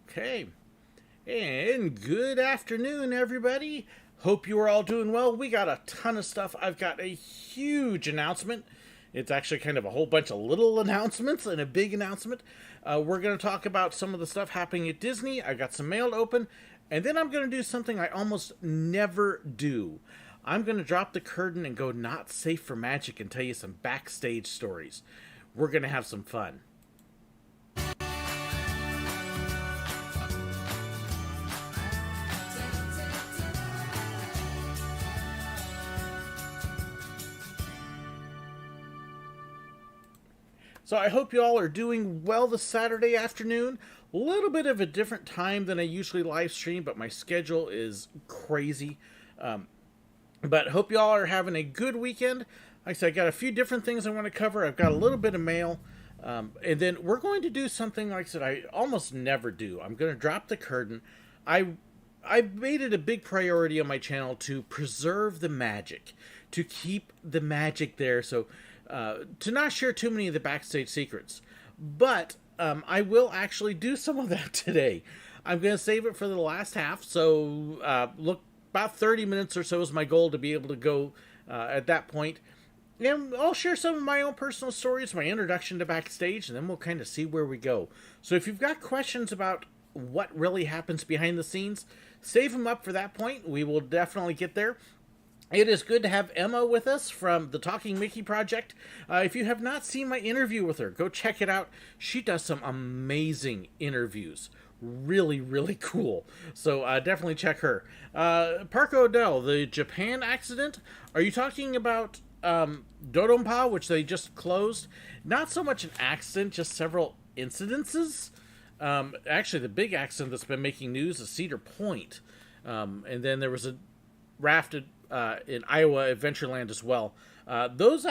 Okay, and good afternoon, everybody. Hope you are all doing well. We got a ton of stuff. I've got a huge announcement. It's actually kind of a whole bunch of little announcements and a big announcement. We're going to talk about some of the stuff happening at Disney. I got some mail to open, and then I'm going to do something I almost never do. I'm going to drop the curtain and go not safe for magic and tell you some backstage stories. We're going to have some fun. So I hope you all are doing well this Saturday afternoon. A little bit of a different time than I usually live stream, but my schedule is crazy. But hope you all are having a good weekend. Like I said, I got a few different things I want to cover. I've got a little bit of mail. And then we're going to do something, like I said, I almost never do. I'm going to drop the curtain. I made it a big priority on my channel to preserve the magic, to keep the magic there. So to not share too many of the backstage secrets. But I will actually do some of that today. I'm going to save it for the last half. So look, about 30 minutes or so is my goal to be able to go at that point. And I'll share some of my own personal stories, my introduction to Backstage, and then we'll kind of see where we go. So if you've got questions about what really happens behind the scenes, save them up for that point. We will definitely get there. It is good to have Emma with us from the Talking Mickey Project. If you have not seen my interview with her, go check it out. She does some amazing interviews. Really cool. So definitely check her. Parker Odell, the Japan accident. Are you talking about Dodonpa, which they just closed? Not so much an accident, just several incidences. Actually, the big accident that's been making news is Cedar Point. And then there was a raft in Iowa Adventureland as well. Those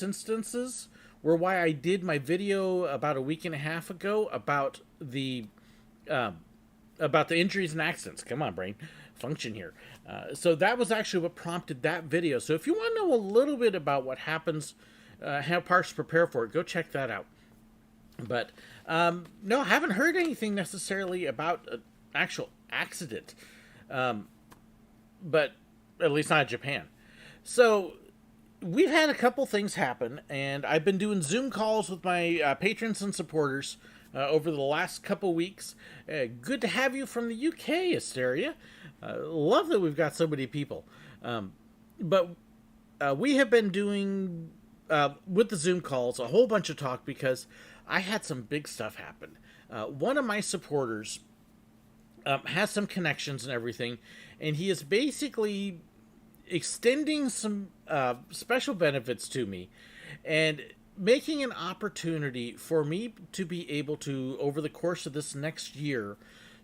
instances were why I did my video about a week and a half ago about the injuries and accidents. Come on, brain, function here. So that was actually what prompted that video. So if you want to know a little bit about what happens, how parks prepare for it, go check that out. But no, I haven't heard anything necessarily about an actual accident. But at least not in Japan. So we've had a couple things happen, and I've been doing Zoom calls with my patrons and supporters over the last couple weeks. Good to have you from the UK, Asteria. Love that we've got so many people. But we have been doing, with the Zoom calls, a whole bunch of talk because I had some big stuff happen. One of my supporters has some connections and everything, and he is basically extending some special benefits to me and making an opportunity for me to be able to, over the course of this next year,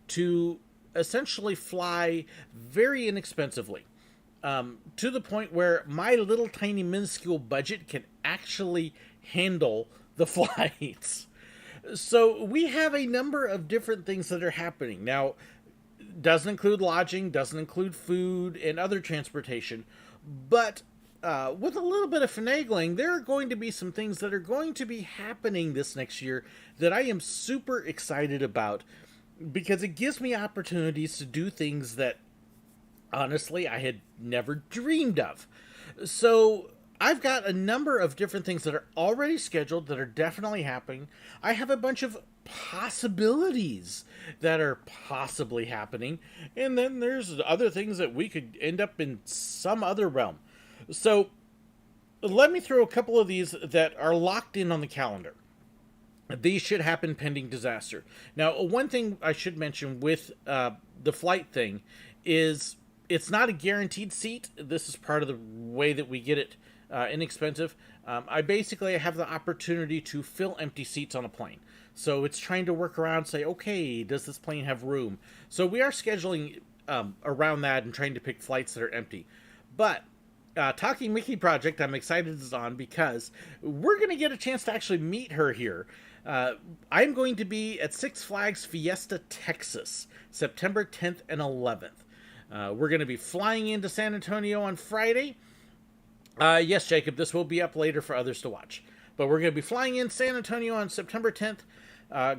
to essentially fly very inexpensively, to the point where my little tiny minuscule budget can actually handle the flights. So we have a number of different things that are happening. Now, doesn't include lodging, doesn't include food and other transportation, but with a little bit of finagling, there are going to be some things that are going to be happening this next year that I am super excited about, because it gives me opportunities to do things that, honestly, I had never dreamed of. So I've got a number of different things that are already scheduled that are definitely happening. I have a bunch of possibilities that are possibly happening. And then there's other things that we could end up in some other realm. So let me throw a couple of these that are locked in on the calendar. These should happen pending disaster. Now, one thing I should mention with the flight thing is it's not a guaranteed seat. This is part of the way that we get it inexpensive. I basically have the opportunity to fill empty seats on a plane. So it's trying to work around, say, okay, does this plane have room? So we are scheduling around that and trying to pick flights that are empty. But Talking Mickey Project, I'm excited is on because we're going to get a chance to actually meet her here. I'm going to be at Six Flags Fiesta, Texas, September 10th and 11th. We're going to be flying into San Antonio on Friday. Yes, Jacob, this will be up later for others to watch. But we're going to be flying in San Antonio on September 10th.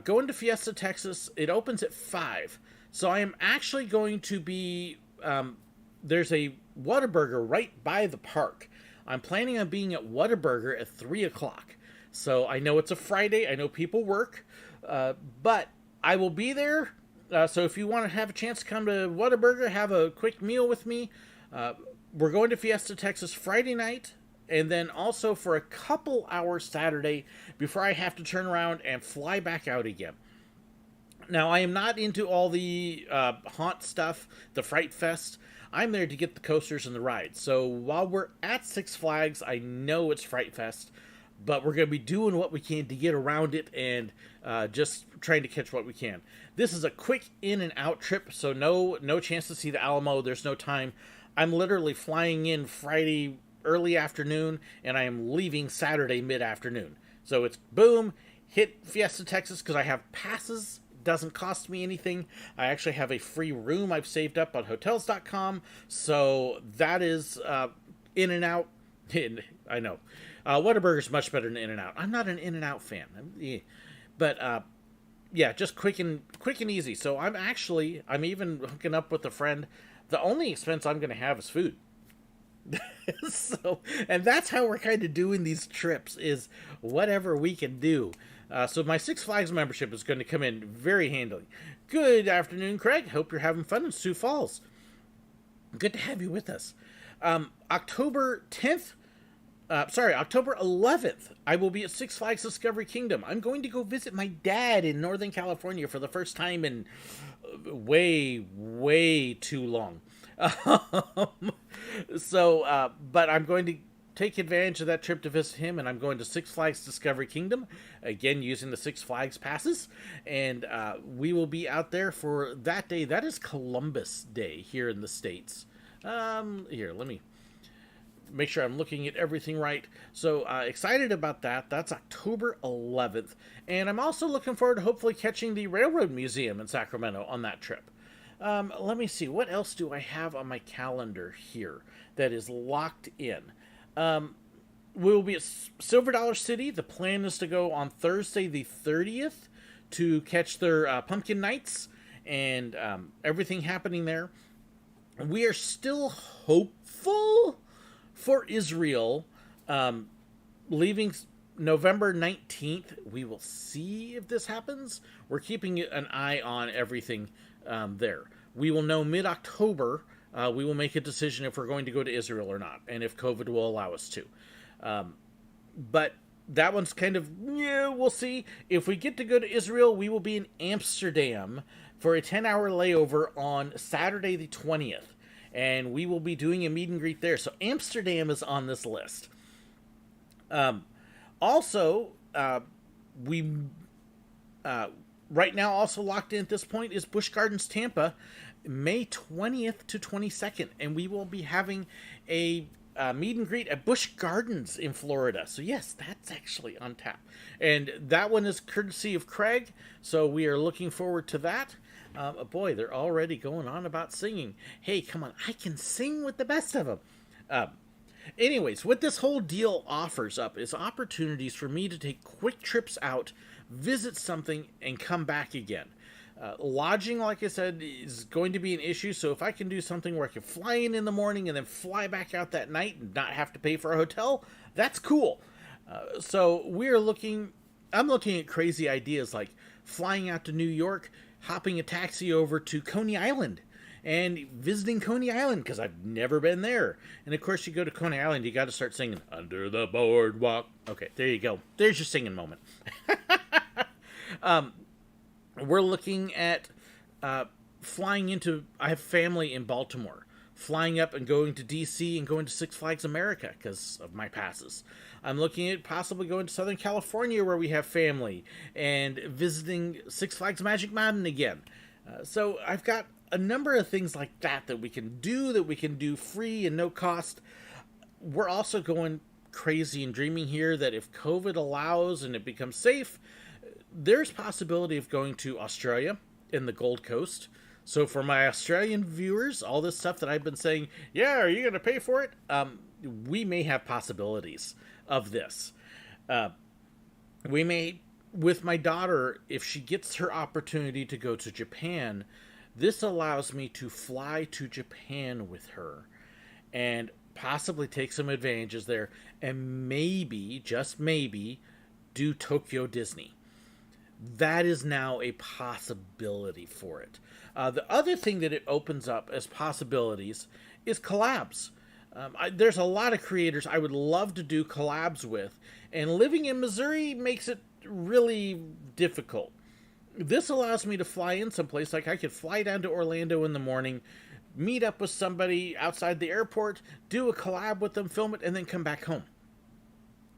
Going to Fiesta, Texas. It opens at 5. So I am actually going to be... there's a Whataburger right by the park. I'm planning on being at Whataburger at 3 o'clock. So I know it's a Friday. I know people work. But I will be there. So if you want to have a chance to come to Whataburger, have a quick meal with me. We're going to Fiesta, Texas Friday night. And then also for a couple hours Saturday before I have to turn around and fly back out again. Now, I am not into all the haunt stuff, the Fright Fest. I'm there to get the coasters and the rides. So while we're at Six Flags, I know it's Fright Fest, but we're going to be doing what we can to get around it and just trying to catch what we can. This is a quick in and out trip, so no chance to see the Alamo. There's no time. I'm literally flying in Friday early afternoon, and I am leaving Saturday mid-afternoon. So it's boom, hit Fiesta, Texas, because I have passes. Doesn't cost me anything. I actually have a free room I've saved up on hotels.com. So that is in and out. I know. Whataburger is much better than In and Out. I'm not an In and Out fan. But yeah, just quick and easy. So I'm even hooking up with a friend. The only expense I'm going to have is food. And that's how we're kind of doing these trips, is whatever we can do. So my Six Flags membership is going to come in very handily. Good afternoon, Craig. Hope you're having fun in Sioux Falls. Good to have you with us. October 11th, I will be at Six Flags Discovery Kingdom. I'm going to go visit my dad in Northern California for the first time in way too long. But I'm going to take advantage of that trip to visit him, and I'm going to Six Flags Discovery Kingdom, again using the Six Flags passes, and we will be out there for that day. That is Columbus Day here in the States. Here, let me make sure I'm looking at everything right. So excited about that. That's October 11th, and I'm also looking forward to hopefully catching the Railroad Museum in Sacramento on that trip. Let me see. What else do I have on my calendar here that is locked in? We will be at Silver Dollar City. The plan is to go on Thursday the 30th to catch their pumpkin nights and everything happening there. We are still hopeful for Israel leaving November 19th. We will see if this happens. We're keeping an eye on everything there. We will know mid-October. We will make a decision if we're going to go to Israel or not, and if COVID will allow us to. But that one's kind of, we'll see. If we get to go to Israel, we will be in Amsterdam for a 10-hour layover on Saturday the 20th. And we will be doing a meet and greet there. So Amsterdam is on this list. Also, right now also locked in at this point is Busch Gardens Tampa, May 20th to 22nd. And we will be having a meet and greet at Busch Gardens in Florida. So yes, that's actually on tap. And that one is courtesy of Craig. So we are looking forward to that. Boy, they're already going on about singing. Hey, come on, I can sing with the best of them. Anyways, what this whole deal offers up is opportunities for me to take quick trips out, visit something, and come back again. Lodging, like I said, is going to be an issue, so if I can do something where I can fly in the morning and then fly back out that night and not have to pay for a hotel, that's cool. So I'm looking at crazy ideas like flying out to New York, hopping a taxi over to Coney Island and visiting Coney Island because I've never been there. And of course, you go to Coney Island, you got to start singing "Under the Boardwalk." Okay, there you go. There's your singing moment. We're looking at flying into. I have family in Baltimore. Flying up and going to DC and going to Six Flags America because of my passes. I'm looking at possibly going to Southern California where we have family and visiting Six Flags Magic Mountain again. So I've got a number of things like that we can do free and no cost. We're also going crazy and dreaming here that if COVID allows and it becomes safe, there's possibility of going to Australia in the Gold Coast. So for my Australian viewers, all this stuff that I've been saying, yeah, are you going to pay for it? We may have possibilities of this. We may with my daughter, if she gets her opportunity to go to Japan, this allows me to fly to Japan with her and possibly take some advantages there and maybe, just maybe, do Tokyo Disney. That is now a possibility for it. The other thing that it opens up as possibilities is collabs. There's a lot of creators I would love to do collabs with, and living in Missouri makes it really difficult. This allows me to fly in someplace, like I could fly down to Orlando in the morning, meet up with somebody outside the airport, do a collab with them, film it, and then come back home.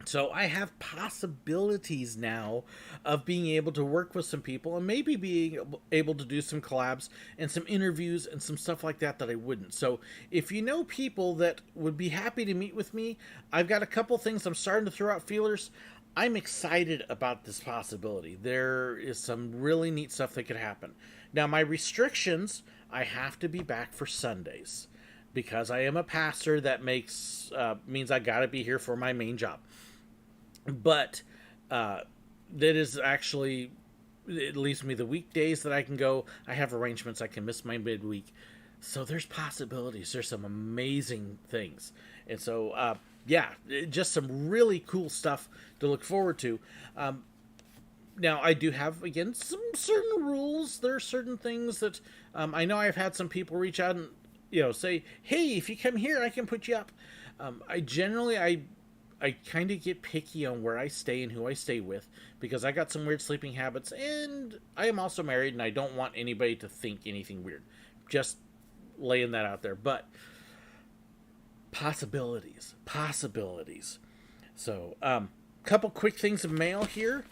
So I have possibilities now of being able to work with some people and maybe being able to do some collabs and some interviews and some stuff like that I wouldn't. So if you know people that would be happy to meet with me, I've got a couple things I'm starting to throw out feelers. I'm excited about this possibility. There is some really neat stuff that could happen. Now, my restrictions, I have to be back for Sundays because I am a pastor. That means I got to be here for my main job. But that is actually, it leaves me the weekdays that I can go. I have arrangements. I can miss my midweek. So there's possibilities. There's some amazing things. And so, yeah, just some really cool stuff to look forward to. Now, I do have, again, some certain rules. There are certain things that I know I've had some people reach out and, say, hey, if you come here, I can put you up. I kind of get picky on where I stay and who I stay with because I got some weird sleeping habits, and I am also married, and I don't want anybody to think anything weird. Just laying that out there. But possibilities. So, couple quick things of mail here.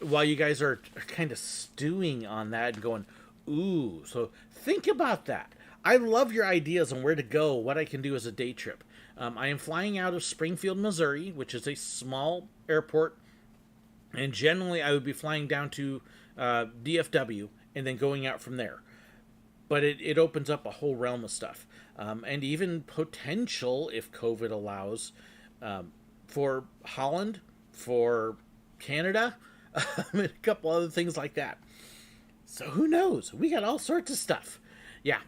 While you guys are kind of stewing on that and going, ooh, so think about that. I love your ideas on where to go, what I can do as a day trip. I am flying out of Springfield, Missouri, which is a small airport, and generally I would be flying down to DFW and then going out from there. But it opens up a whole realm of stuff, and even potential, if COVID allows, for Holland, for Canada, and a couple other things like that. So who knows? We got all sorts of stuff. Yeah.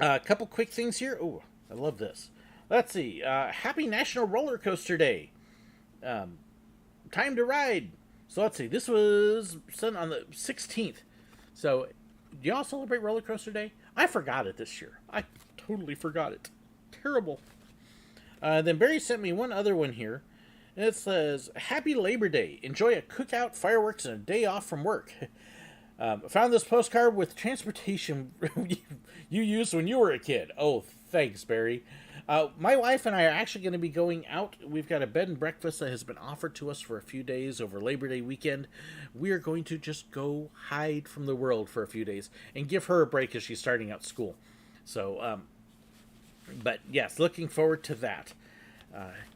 A couple quick things here. Oh, I love this. Let's see. Happy National Roller Coaster Day. Time to ride. So let's see. This was sent on the 16th. So, do y'all celebrate Roller Coaster Day? I forgot it this year. I totally forgot it. Terrible. Then Barry sent me one other one here. And it says, Happy Labor Day. Enjoy a cookout, fireworks, and a day off from work. I found this postcard with transportation you used when you were a kid. Oh, thanks, Barry. My wife and I are actually going to be going out. We've got a bed and breakfast that has been offered to us for a few days over Labor Day weekend. We are going to just go hide from the world for a few days and give her a break as she's starting out school. So, but yes, looking forward to that.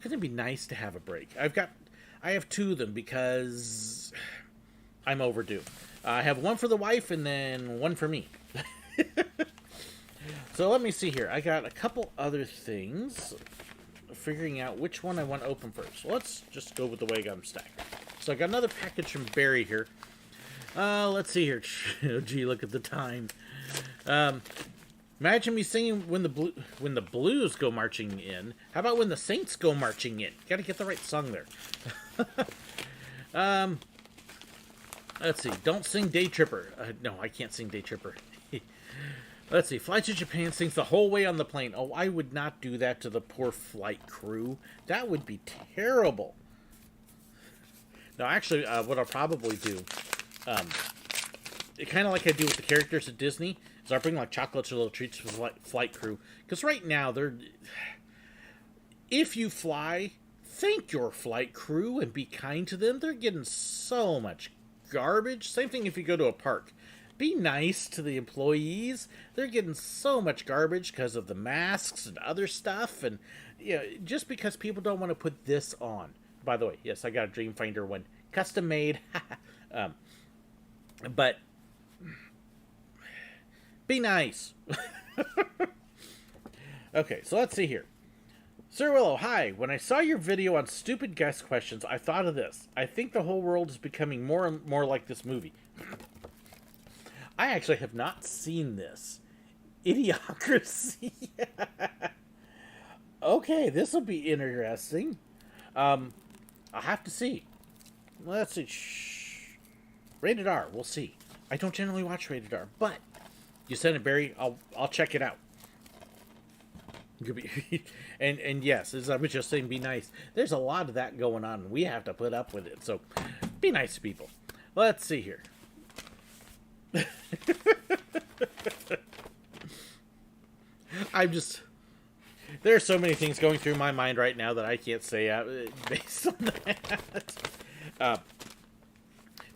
Couldn't it be nice to have a break? I have two of them because I'm overdue. I have one for the wife and then one for me. So let me see here. I got a couple other things. Figuring out which one I want to open first. So let's just go with the way I got them stacked. So I got another package from Barry here. Let's see here. Oh, gee, look at the time. Imagine me singing when the Blues go marching in. How about when the Saints go marching in? Got to get the right song there. Let's see. Don't sing Day Tripper. No, I can't sing Day Tripper. Let's see. Fly to Japan sings the whole way on the plane. Oh, I would not do that to the poor flight crew. That would be terrible. No, actually, what I'll probably do, kind of like I do with the characters at Disney, is I'll bring like chocolates or little treats for the flight crew. Because right now, if you fly, thank your flight crew and be kind to them. They're getting so much garbage. Same thing if you go to a park. Be nice to the employees. They're getting so much garbage because of the masks and other stuff. And just because people don't want to put this on. By the way, yes, I got a Dreamfinder one. Custom made. But be nice. Okay, so let's see here. SirWillow, hi. When I saw your video on stupid guest questions, I thought of this. I think the whole world is becoming more and more like this movie. I actually have not seen this. Idiocracy. Okay, this will be interesting. I'll have to see. Let's see. Shh. Rated R. We'll see. I don't generally watch Rated R, but you send it, Barry. I'll check it out. And yes, as I was just saying, be nice. There's a lot of that going on, and we have to put up with it. So, be nice to people. Let's see here. There are so many things going through my mind right now that I can't say based on that.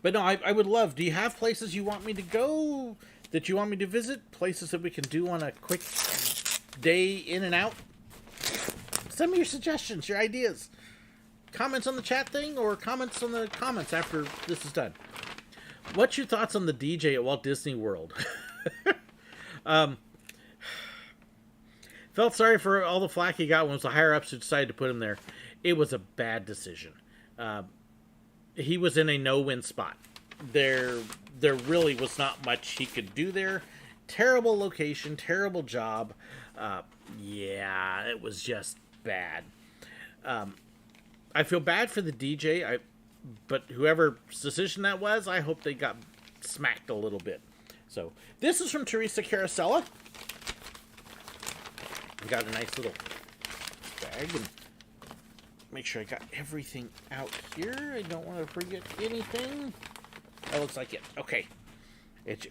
But no, I would love. Do you have places you want me to go? That you want me to visit? Places that we can do on a quick day in and out? Send me your suggestions, your ideas. Comments on the chat thing or comments on the comments after this is done. What's your thoughts on the DJ at Walt Disney World? Felt sorry for all the flack he got when it was the higher-ups who decided to put him there. It was a bad decision. He was in a no-win spot. There really was not much he could do there. Terrible location, terrible job. Yeah, it was just bad. I feel bad for the DJ, but whoever's decision that was, I hope they got smacked a little bit. So, this is from Teresa Carosella. We got a nice little bag, and make sure I got everything out here. I don't want to forget anything. That looks like it. Okay.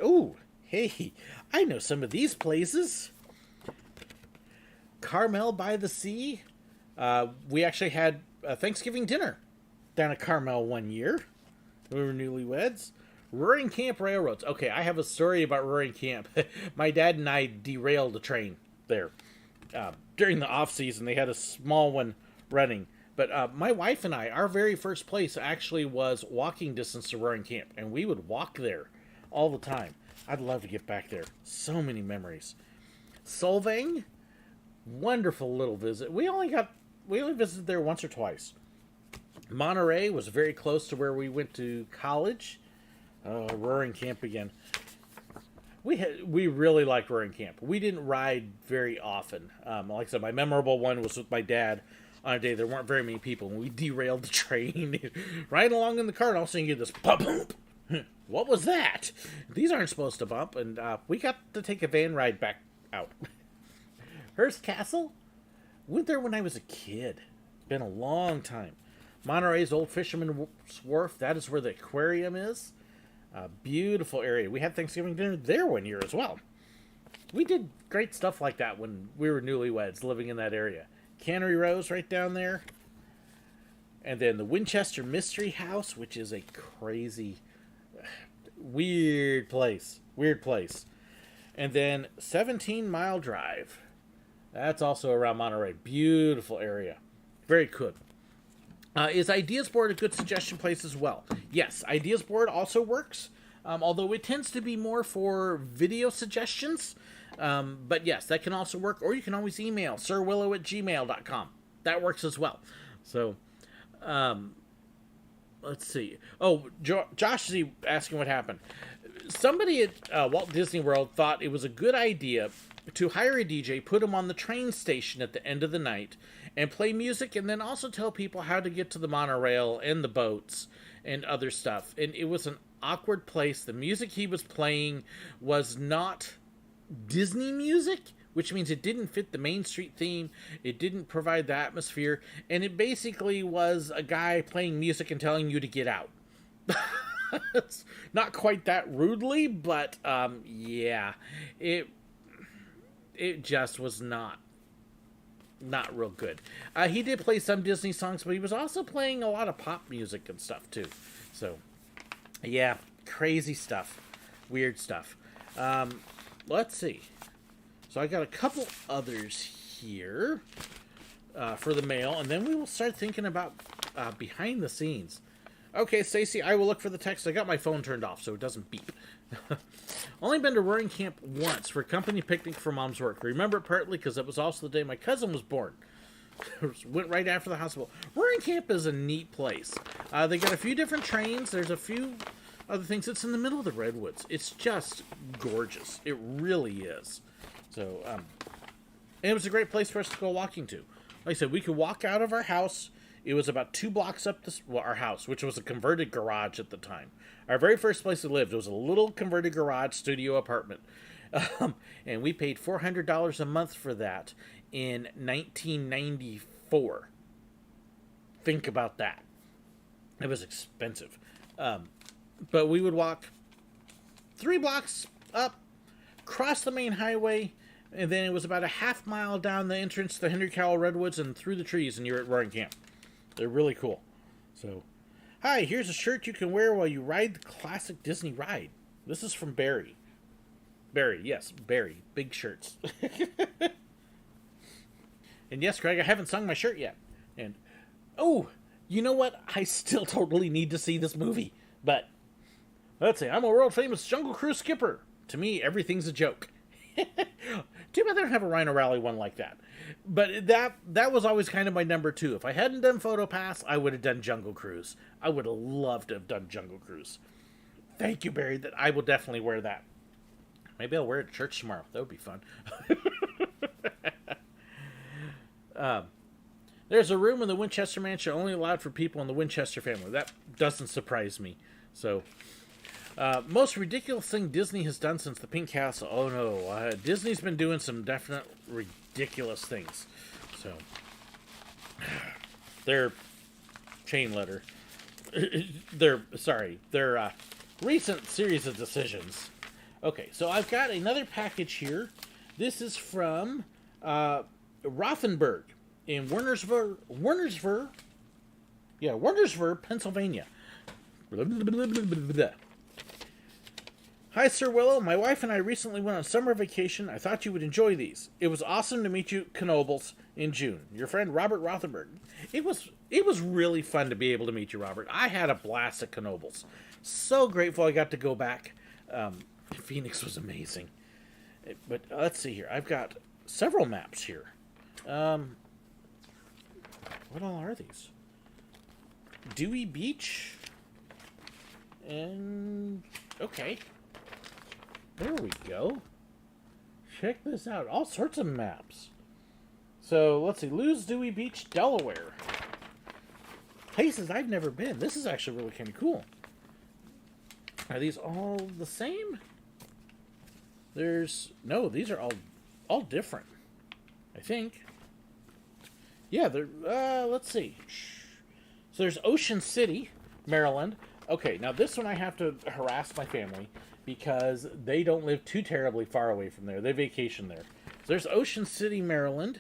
Oh, hey, I know some of these places. Carmel by the Sea. We actually had a Thanksgiving dinner down at Carmel one year. We were newlyweds. Roaring Camp Railroads. Okay, I have a story about Roaring Camp. My dad and I derailed a train there. During the off-season, they had a small one running. But my wife and I, our very first place actually was walking distance to Roaring Camp. And we would walk there all the time. I'd love to get back there. So many memories. Solvang. Wonderful little visit. We only visited there once or twice. Monterey was very close to where we went to college. Roaring Camp again. We really liked Roaring Camp. We didn't ride very often. Like I said, my memorable one was with my dad on a day there weren't very many people, and we derailed the train. Right along in the car, and all of a sudden you get this bump. What was that? These aren't supposed to bump, and we got to take a van ride back out. Hearst Castle? Went there when I was a kid. Been a long time. Monterey's Old Fisherman's Wharf. That is where the aquarium is. Beautiful area. We had Thanksgiving dinner there one year as well. We did great stuff like that when we were newlyweds living in that area. Cannery Rose right down there. And then the Winchester Mystery House, which is a crazy, weird place. Weird place. And then 17 Mile Drive. That's also around Monterey. Beautiful area. Very good. Is Ideas Board a good suggestion place as well? Yes, Ideas Board also works, although it tends to be more for video suggestions. But yes, that can also work, or you can always email SirWillow@gmail.com. That works as well. So, let's see. Oh, Josh is asking what happened. Somebody at Walt Disney World thought it was a good idea to hire a DJ, put him on the train station at the end of the night, and play music, and then also tell people how to get to the monorail and the boats and other stuff. And it was an awkward place. The music he was playing was not Disney music, which means it didn't fit the Main Street theme. It didn't provide the atmosphere. And it basically was a guy playing music and telling you to get out. It's not quite that rudely, but yeah, it just was not real good. He did play some Disney songs, but he was also playing a lot of pop music and stuff too. So, yeah, crazy stuff, weird stuff. Let's see. So I got a couple others here for the mail, and then we will start thinking about behind the scenes. Okay, Stacy, I will look for the text. I got my phone turned off so it doesn't beep. Only been to Roaring Camp once for a company picnic for Mom's work. Remember it partly because it was also the day my cousin was born. Went right after the hospital. Roaring Camp is a neat place. They got a few different trains. There's a few other things. It's in the middle of the redwoods. It's just gorgeous. It really is. So, and it was a great place for us to go walking to. Like I said, we could walk out of our house. It was about 2 blocks up our house, which was a converted garage at the time. Our very first place we lived, it was a little converted garage studio apartment. And we paid $400 a month for that in 1994. Think about that. It was expensive. But we would walk 3 blocks up, cross the main highway, and then it was about a half mile down the entrance to the Henry Cowell Redwoods and through the trees, and you're at Roaring Camp. They're really cool. So, hi, here's a shirt you can wear while you ride the classic Disney ride. This is from Barry. Barry, yes, Barry. Big shirts. And yes, Craig, I haven't sung my shirt yet. And, oh, you know what? I still totally need to see this movie. But, let's see, I'm a world-famous Jungle Cruise skipper. To me, everything's a joke. Too bad they don't have a Rhino Rally one like that. But that was always kind of my number 2. If I hadn't done Photo Pass, I would have done Jungle Cruise. I would have loved to have done Jungle Cruise. Thank you, Barry. That I will definitely wear that. Maybe I'll wear it at church tomorrow. That would be fun. There's a room in the Winchester Mansion only allowed for people in the Winchester family. That doesn't surprise me. So, most ridiculous thing Disney has done since the Pink Castle. Oh no, Disney's been doing some definite ridiculous things. So, their chain letter. their recent series of decisions. Okay, so I've got another package here. This is from Rothenberg in Wernersburg, Pennsylvania. Hi, SirWillow. My wife and I recently went on summer vacation. I thought you would enjoy these. It was awesome to meet you, Knobles, in June. Your friend Robert Rothenberg. It was really fun to be able to meet you, Robert. I had a blast at Knobles. So grateful I got to go back. Phoenix was amazing. But let's see here. I've got several maps here. What all are these? Dewey Beach. And okay. There we go. Check this out. All sorts of maps. So let's see. Lewes Dewey Beach, Delaware. Places I've never been. This is actually really kind of cool. Are these all the same? No, these are all different. I think. Yeah, they're, let's see. So there's Ocean City, Maryland. Okay, now this one I have to harass my family because they don't live too terribly far away from there. They vacation there. So there's Ocean City, Maryland.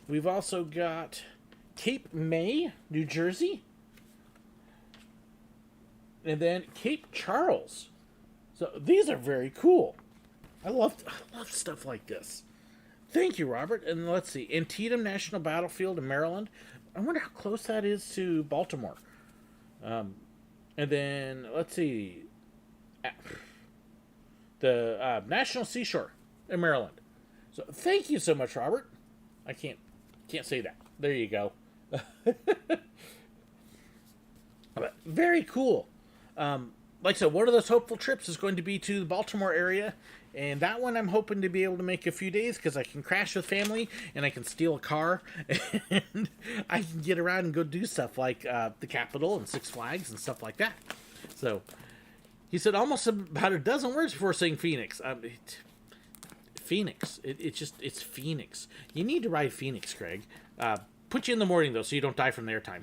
We've also got Cape May, New Jersey. And then Cape Charles. So these are very cool. I love stuff like this. Thank you, Robert. And let's see. Antietam National Battlefield in Maryland. I wonder how close that is to Baltimore. And then, let's see. The National Seashore in Maryland. So thank you so much, Robert. I can't say that. There you go. But very cool. Like I said, one of those hopeful trips is going to be to the Baltimore area. And that one I'm hoping to be able to make a few days because I can crash with family and I can steal a car and I can get around and go do stuff like the Capitol and Six Flags and stuff like that. So he said almost about a dozen words before saying Phoenix. Phoenix. It's Phoenix. You need to ride Phoenix, Craig. Put you in the morning though so you don't die from the airtime.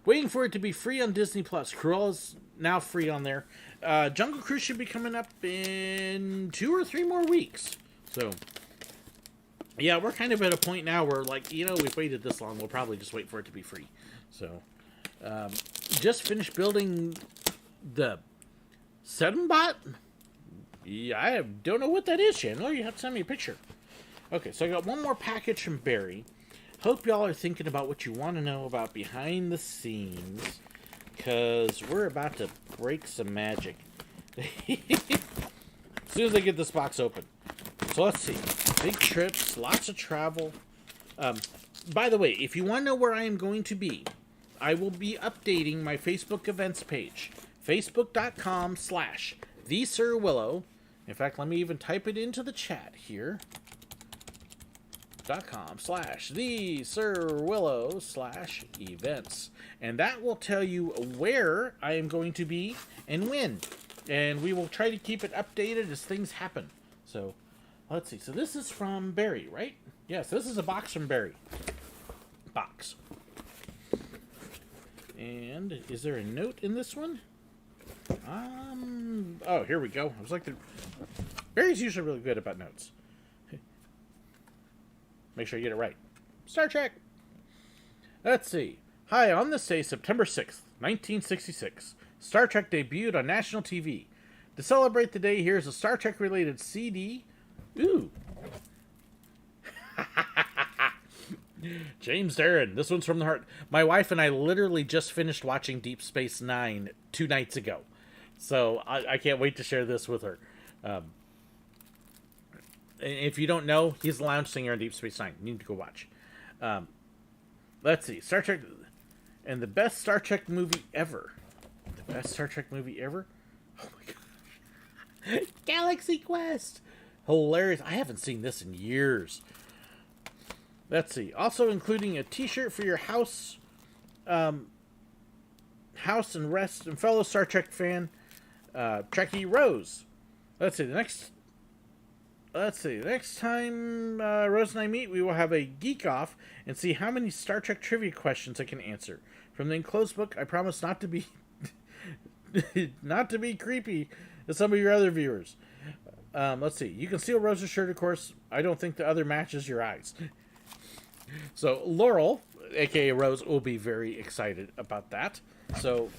Waiting for it to be free on Disney Plus. Cruella's now free on there. Jungle Cruise should be coming up in 2 or 3 more weeks. So, yeah, we're kind of at a point now where, like, we've waited this long. We'll probably just wait for it to be free. So, just finished building the Sedambot. Yeah, I don't know what that is, Chandler. You have to send me a picture. Okay, so I got one more package from Barry. Hope y'all are thinking about what you want to know about behind the scenes, because we're about to break some magic. As soon as I get this box open. So let's see. Big trips, lots of travel. By the way, if you want to know where I am going to be, I will be updating my Facebook events page. Facebook.com/TheSirWillow. In fact, let me even type it into the chat here. .com/TheSirWillow/events. And that will tell you where I am going to be and when. And we will try to keep it updated as things happen. So, let's see. So this is from Barry, right? Yes, this is a box from Barry. Box. And is there a note in this one? Oh, here we go. I was like, Barry's usually really good about notes. Make sure you get it right. Star Trek. Let's see. Hi, on this day, September 6th, 1966, Star Trek debuted on national TV. To celebrate the day, here's a Star Trek-related CD. Ooh. James Darren, this one's from the heart. My wife and I literally just finished watching Deep Space Nine 2 nights ago. So I can't wait to share this with her. If you don't know, he's the lounge singer on Deep Space Nine. You need to go watch. Let's see. Star Trek. And the best Star Trek movie ever. The best Star Trek movie ever? Oh my gosh. Galaxy Quest. Hilarious. I haven't seen this in years. Let's see. Also including a t-shirt for your house. House and rest and fellow Star Trek fan. Trekkie Rose. Let's see. Next time Rose and I meet, we will have a geek off and see how many Star Trek trivia questions I can answer. From the enclosed book, I promise not to be not to be creepy to some of your other viewers. Let's see. You can steal Rose's shirt, of course. I don't think the other matches your eyes. So Laurel, aka Rose, will be very excited about that. So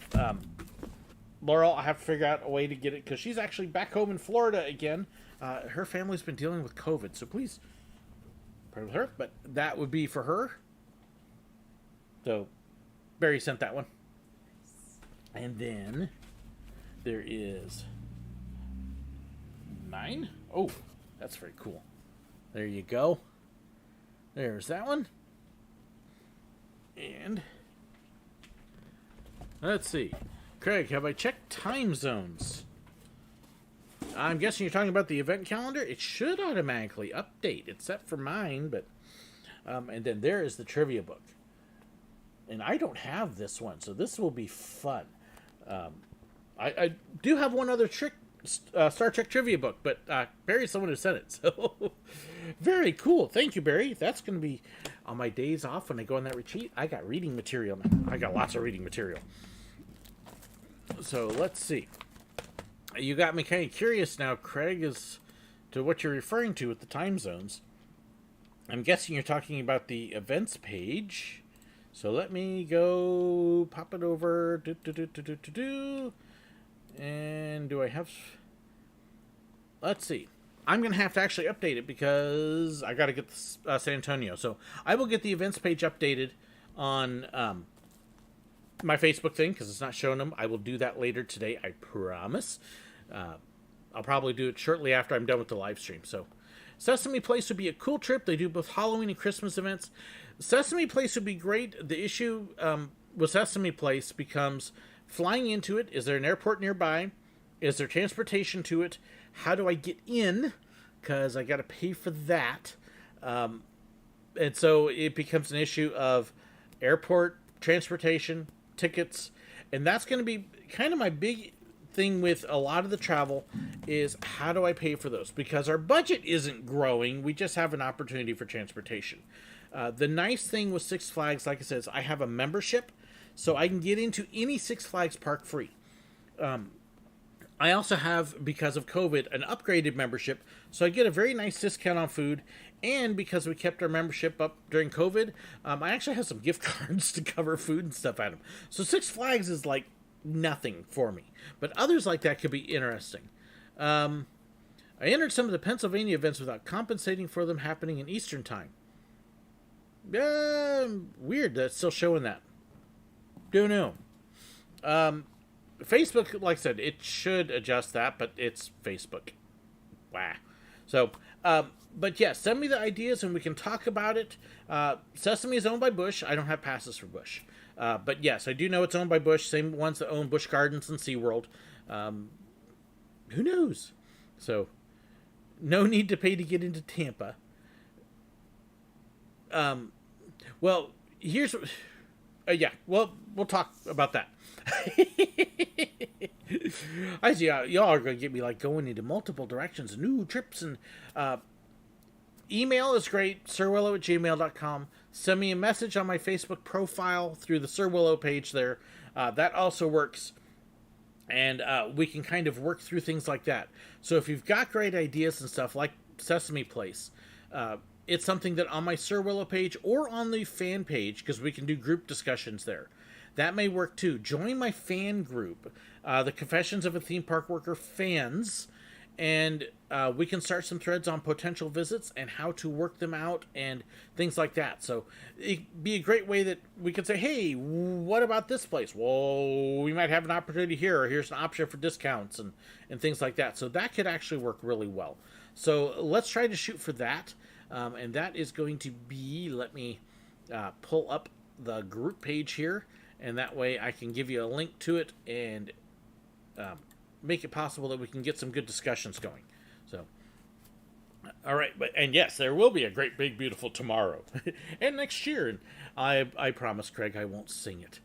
Laurel, I have to figure out a way to get it because she's actually back home in Florida again. Her family's been dealing with COVID, so please pray with her. But that would be for her. So Barry sent that one. And then there is 9. Oh, that's very cool. There you go. There's that one. And let's see. Craig, have I checked time zones? I'm guessing you're talking about the event calendar. It should automatically update, except for mine. But and then there is the trivia book. And I don't have this one, so this will be fun. I do have one other Star Trek trivia book, but Barry's someone who sent it. So very cool. Thank you, Barry. That's going to be on my days off when I go on that retreat. I got reading material now. I got lots of reading material. So let's see. You got me kind of curious now, Craig, as to what you're referring to with the time zones. I'm guessing you're talking about the events page. So let me go pop it over. And do I have... Let's see. I'm going to have to actually update it because I got to get San Antonio. So I will get the events page updated on my Facebook thing because it's not showing them. I will do that later today, I promise. I'll probably do it shortly after I'm done with the live stream. So Sesame Place would be a cool trip. They do both Halloween and Christmas events. Sesame Place would be great. The issue with Sesame Place becomes flying into it. Is there an airport nearby? Is there transportation to it? How do I get in? Because I got to pay for that. And so it becomes an issue of airport, transportation, tickets. And that's going to be kind of my big thing with a lot of the travel is how do I pay for those? Because our budget isn't growing. We just have an opportunity for transportation. The nice thing with Six Flags, like I said, is I have a membership, so I can get into any Six Flags park free. I also have, because of COVID, an upgraded membership, so I get a very nice discount on food. And because we kept our membership up during COVID, I actually have some gift cards to cover food and stuff at them. So Six Flags is like nothing for me. But others like that could be interesting. I entered some of the Pennsylvania events without compensating for them happening in Eastern Time. Weird that's still showing that. Don't know. Facebook, like I said, it should adjust that, but it's Facebook. Wow. So, but yeah, send me the ideas and we can talk about it. Sesame is owned by Busch. I don't have passes for Busch. But yes, I do know it's owned by Busch, same ones that own Busch Gardens and SeaWorld. Who knows? So, no need to pay to get into Tampa. Well, here's... yeah, well, we'll talk about that. I see y'all are going to get me like going into multiple directions, new trips, and email is great, SirWillow@gmail.com. Send me a message on my Facebook profile through the SirWillow page there. That also works. And we can kind of work through things like that. So if you've got great ideas and stuff like Sesame Place, it's something that on my SirWillow page or on the fan page, because we can do group discussions there. That may work too. Join my fan group, the Confessions of a Theme Park Worker fans, and we can start some threads on potential visits and how to work them out and things like that. So it'd be a great way that we could say, hey, what about this place? Well, we might have an opportunity here, or here's an option for discounts and things like that. So that could actually work really well. So let's try to shoot for that. And that is going to be, let me pull up the group page here, and that way I can give you a link to it and make it possible that we can get some good discussions going. So, all right, and yes, there will be a great, big, beautiful tomorrow and next year. And I promise, Craig, I won't sing it.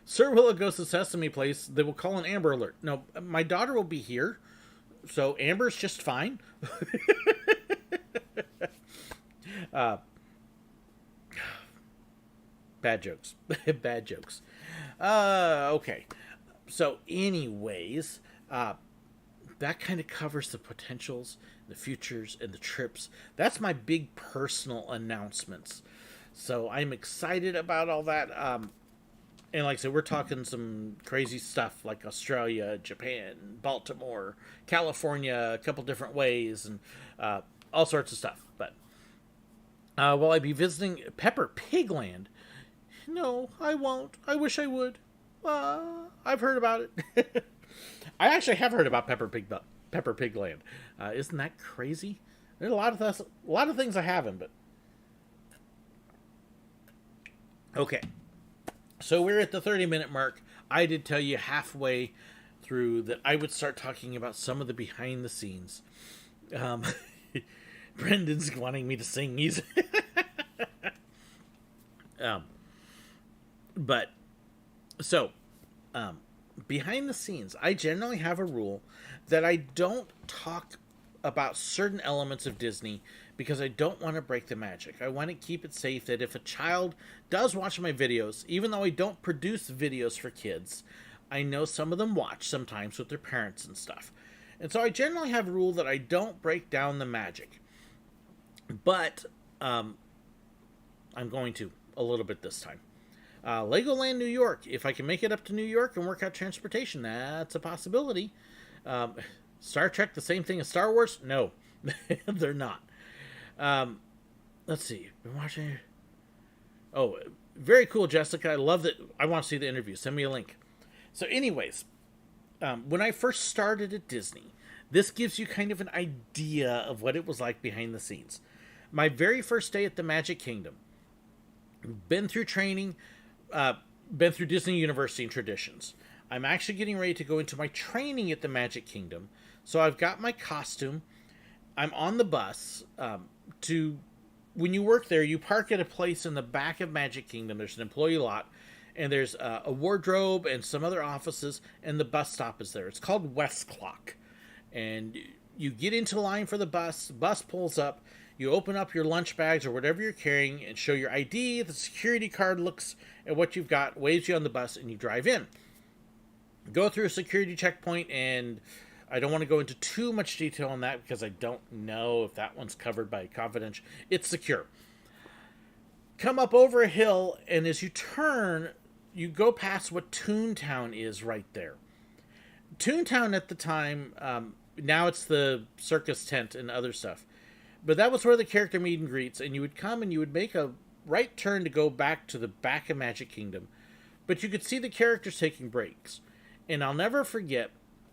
SirWillow goes to Sesame Place. They will call an Amber Alert. No, my daughter will be here, so Amber's just fine. Bad jokes. Bad jokes. Okay. So anyways, that kind of covers the potentials, the futures, and the trips. That's my big personal announcements. So I'm excited about all that. And like I said, we're talking some crazy stuff like Australia, Japan, Baltimore, California, a couple different ways, and all sorts of stuff. But will I be visiting Pepper Pig Land? No, I won't. I wish I would. I've heard about it. I actually have heard about Pepper Pig Land. Isn't that crazy? There's a lot of things I haven't, but okay. So we're at the 30-minute mark. I did tell you halfway through that I would start talking about some of the behind the scenes. Brendan's wanting me to sing music. But so behind the scenes, I generally have a rule that I don't talk about certain elements of Disney because I don't want to break the magic. I want to keep it safe that if a child does watch my videos, even though I don't produce videos for kids, I know some of them watch sometimes with their parents and stuff. And so I generally have a rule that I don't break down the magic. But I'm going to a little bit this time. Legoland New York. If I can make it up to New York and work out transportation, that's a possibility. Star Trek, the same thing as Star Wars? No, they're not. Let's see. Been watching. Oh, very cool, Jessica. I love that. I want to see the interview. Send me a link. So, anyways, when I first started at Disney, this gives you kind of an idea of what it was like behind the scenes. My very first day at the Magic Kingdom. Been through training. Been through Disney University and Traditions. I'm actually getting ready to go into my training at the Magic Kingdom. So I've got my costume. I'm on the bus. When you work there, you park at a place in the back of Magic Kingdom. There's an employee lot, and there's a wardrobe and some other offices, and the bus stop is there. It's called West Clock. And you get into line for the bus pulls up, you open up your lunch bags or whatever you're carrying and show your ID. The security card looks at what you've got, waves you on the bus, and you drive in. Go through a security checkpoint, and I don't want to go into too much detail on that because I don't know if that one's covered by confidential. It's secure. Come up over a hill, and as you turn, you go past what Toontown is right there. Toontown at the time, now it's the circus tent and other stuff. But that was where the character meet and greets, and you would come and you would make a right turn to go back to the back of Magic Kingdom. But you could see the characters taking breaks. And I'll never forget,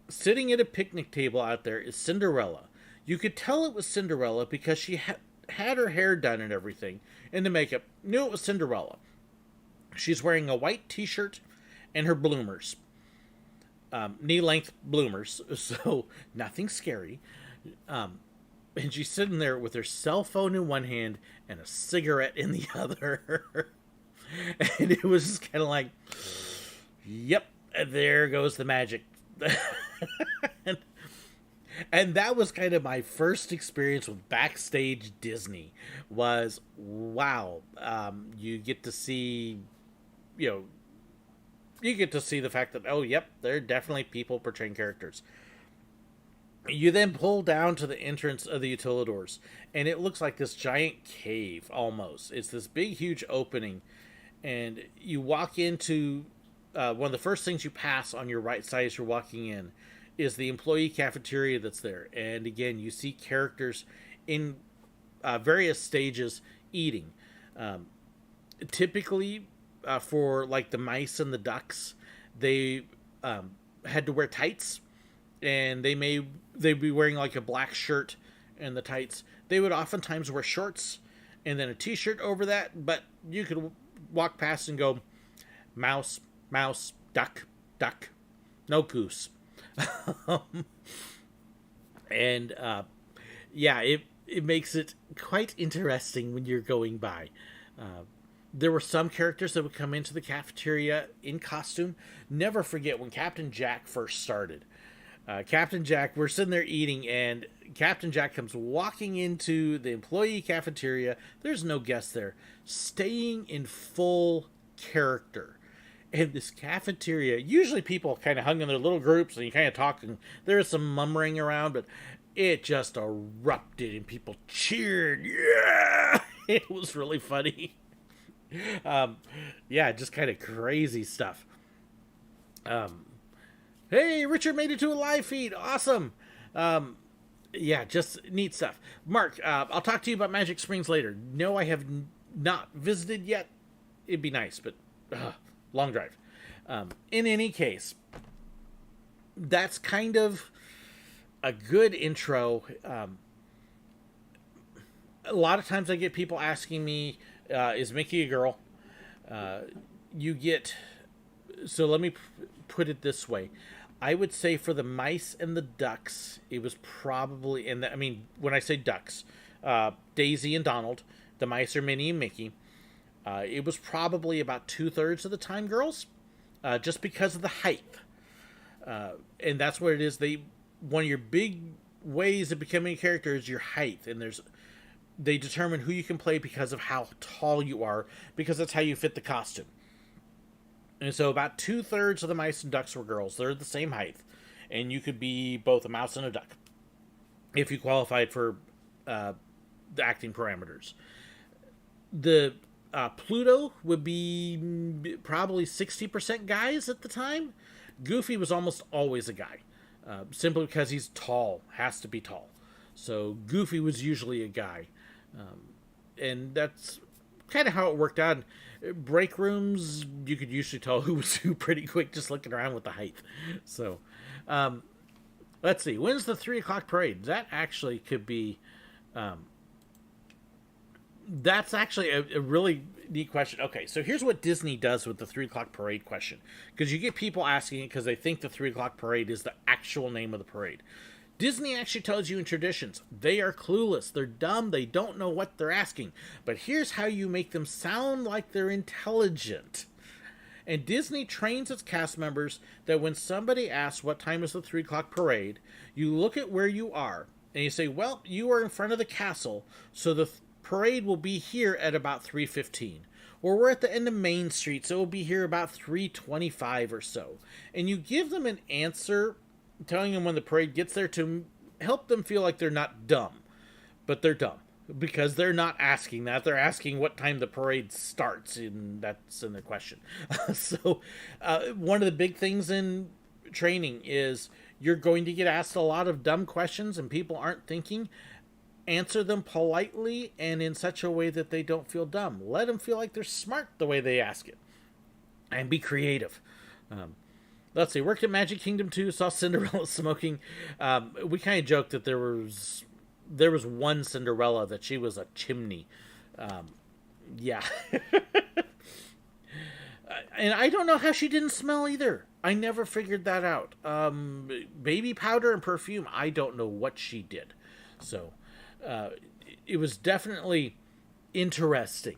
Sitting at a picnic table out there is Cinderella. You could tell it was Cinderella because she had her hair done and everything, and the makeup. Knew it was Cinderella. She's wearing a white t-shirt and her bloomers. Knee-length bloomers, so nothing scary. And she's sitting there with her cell phone in one hand and a cigarette in the other. And it was just kind of like, yep, there goes the magic. and that was kind of my first experience with Backstage Disney. Was, wow, you get to see, you get to see the fact that, oh, yep, there are definitely people portraying characters. You then pull down to the entrance of the Utilidors, and it looks like this giant cave, almost. It's this big, huge opening, and you walk into one of the first things you pass on your right side as you're walking in is the employee cafeteria that's there. And again, you see characters in various stages eating. Typically, for like the mice and the ducks, they had to wear tights, and they'd be wearing like a black shirt and the tights. They would oftentimes wear shorts and then a t-shirt over that, but you could walk past and go, mouse, mouse, duck, duck, no goose. And yeah, it makes it quite interesting when you're going by. There were some characters that would come into the cafeteria in costume. Never forget when Captain Jack first started. Captain Jack, we're sitting there eating, and Captain Jack comes walking into the employee cafeteria. There's no guest there. Staying in full character. And this cafeteria, usually people kind of hung in their little groups and you kind of talk, and there was some murmuring around, but it just erupted and people cheered. Yeah! It was really funny. Yeah, just kind of crazy stuff. Hey, Richard made it to a live feed. Awesome. Yeah, just neat stuff. Mark, I'll talk to you about Magic Springs later. No, I have not visited yet. It'd be nice, but long drive. In any case, that's kind of a good intro. A lot of times I get people asking me, is Mickey a girl? So let me put it this way. I would say for the mice and the ducks, it was probably, when I say ducks, Daisy and Donald, the mice are Minnie and Mickey. It was probably about 2/3 of the time girls, just because of the height. And that's what it is. One of your big ways of becoming a character is your height. And they determine who you can play because of how tall you are, because that's how you fit the costume. And so about 2/3 of the mice and ducks were girls. They're the same height. And you could be both a mouse and a duck if you qualified for the acting parameters. The Pluto would be probably 60% guys at the time. Goofy was almost always a guy, simply because he's tall, has to be tall. So Goofy was usually a guy. And that's kind of how it worked out. Break rooms, you could usually tell who was who pretty quick just looking around with the height. So, let's see. When's the 3 o'clock parade? That actually could be... that's actually a really neat question. Okay, so here's what Disney does with the 3 o'clock parade question. Because you get people asking it because they think the 3 o'clock parade is the actual name of the parade. Disney actually tells you in traditions, they are clueless, they're dumb, they don't know what they're asking. But here's how you make them sound like they're intelligent. And Disney trains its cast members that when somebody asks what time is the 3 o'clock parade, you look at where you are and you say, well, you are in front of the castle, so the parade will be here at about 3:15. Or we're at the end of Main Street, so it will be here about 3:25 or so. And you give them an answer telling them when the parade gets there to help them feel like they're not dumb. But they're dumb because they're not asking that. They're asking what time the parade starts, and that's in their question. So one of the big things in training is you're going to get asked a lot of dumb questions and people aren't thinking. Answer them politely and in such a way that they don't feel dumb. Let them feel like they're smart the way they ask it. And be creative. let's see, worked at Magic Kingdom 2, saw Cinderella smoking. We kind of joked that there was one Cinderella that she was a chimney. Yeah. And I don't know how she didn't smell either. I never figured that out. Baby powder and perfume, I don't know what she did. So, it was definitely interesting,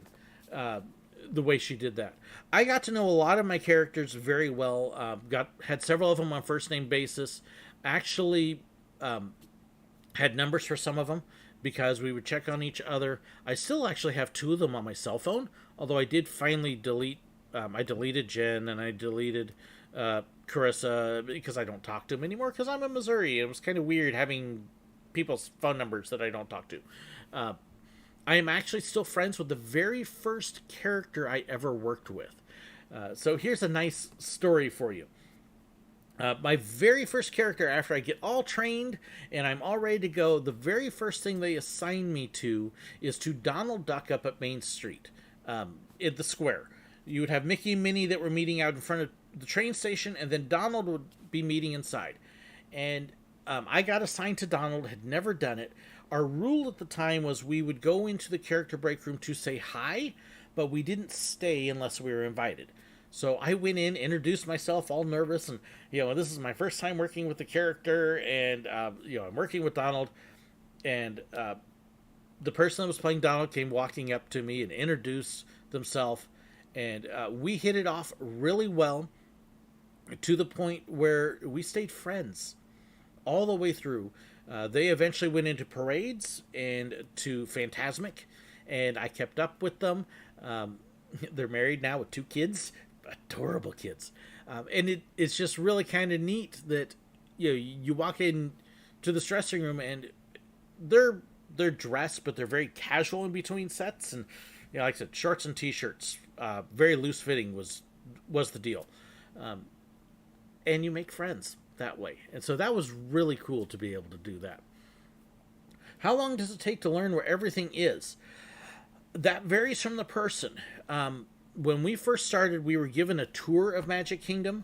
the way she did that. I got to know a lot of my characters very well. Had several of them on first name basis. Actually, had numbers for some of them because we would check on each other. I still actually have two of them on my cell phone, although I did finally delete. I deleted Jen and I deleted Carissa because I don't talk to them anymore because I'm in Missouri. It was kind of weird having people's phone numbers that I don't talk to. I am actually still friends with the very first character I ever worked with. So here's a nice story for you. My very first character, after I get all trained and I'm all ready to go, the very first thing they assign me to is to Donald Duck up at Main Street, in the square. You would have Mickey and Minnie that were meeting out in front of the train station, and then Donald would be meeting inside. And I got assigned to Donald, had never done it. Our rule at the time was we would go into the character break room to say hi, but we didn't stay unless we were invited. So I went in, introduced myself, all nervous, and this is my first time working with the character, and I'm working with Donald, and the person that was playing Donald came walking up to me and introduced themselves, and we hit it off really well to the point where we stayed friends all the way through. They eventually went into parades and to Phantasmic, and I kept up with them. They're married now with 2 kids, adorable kids, and it's just really kind of neat that you walk in to the dressing room and they're dressed, but they're very casual in between sets, and like I said, shorts and t-shirts, very loose fitting was the deal, and you make friends that way. And so that was really cool to be able to do that. How long does it take to learn where everything is? That varies from the person. When we first started, we were given a tour of Magic Kingdom.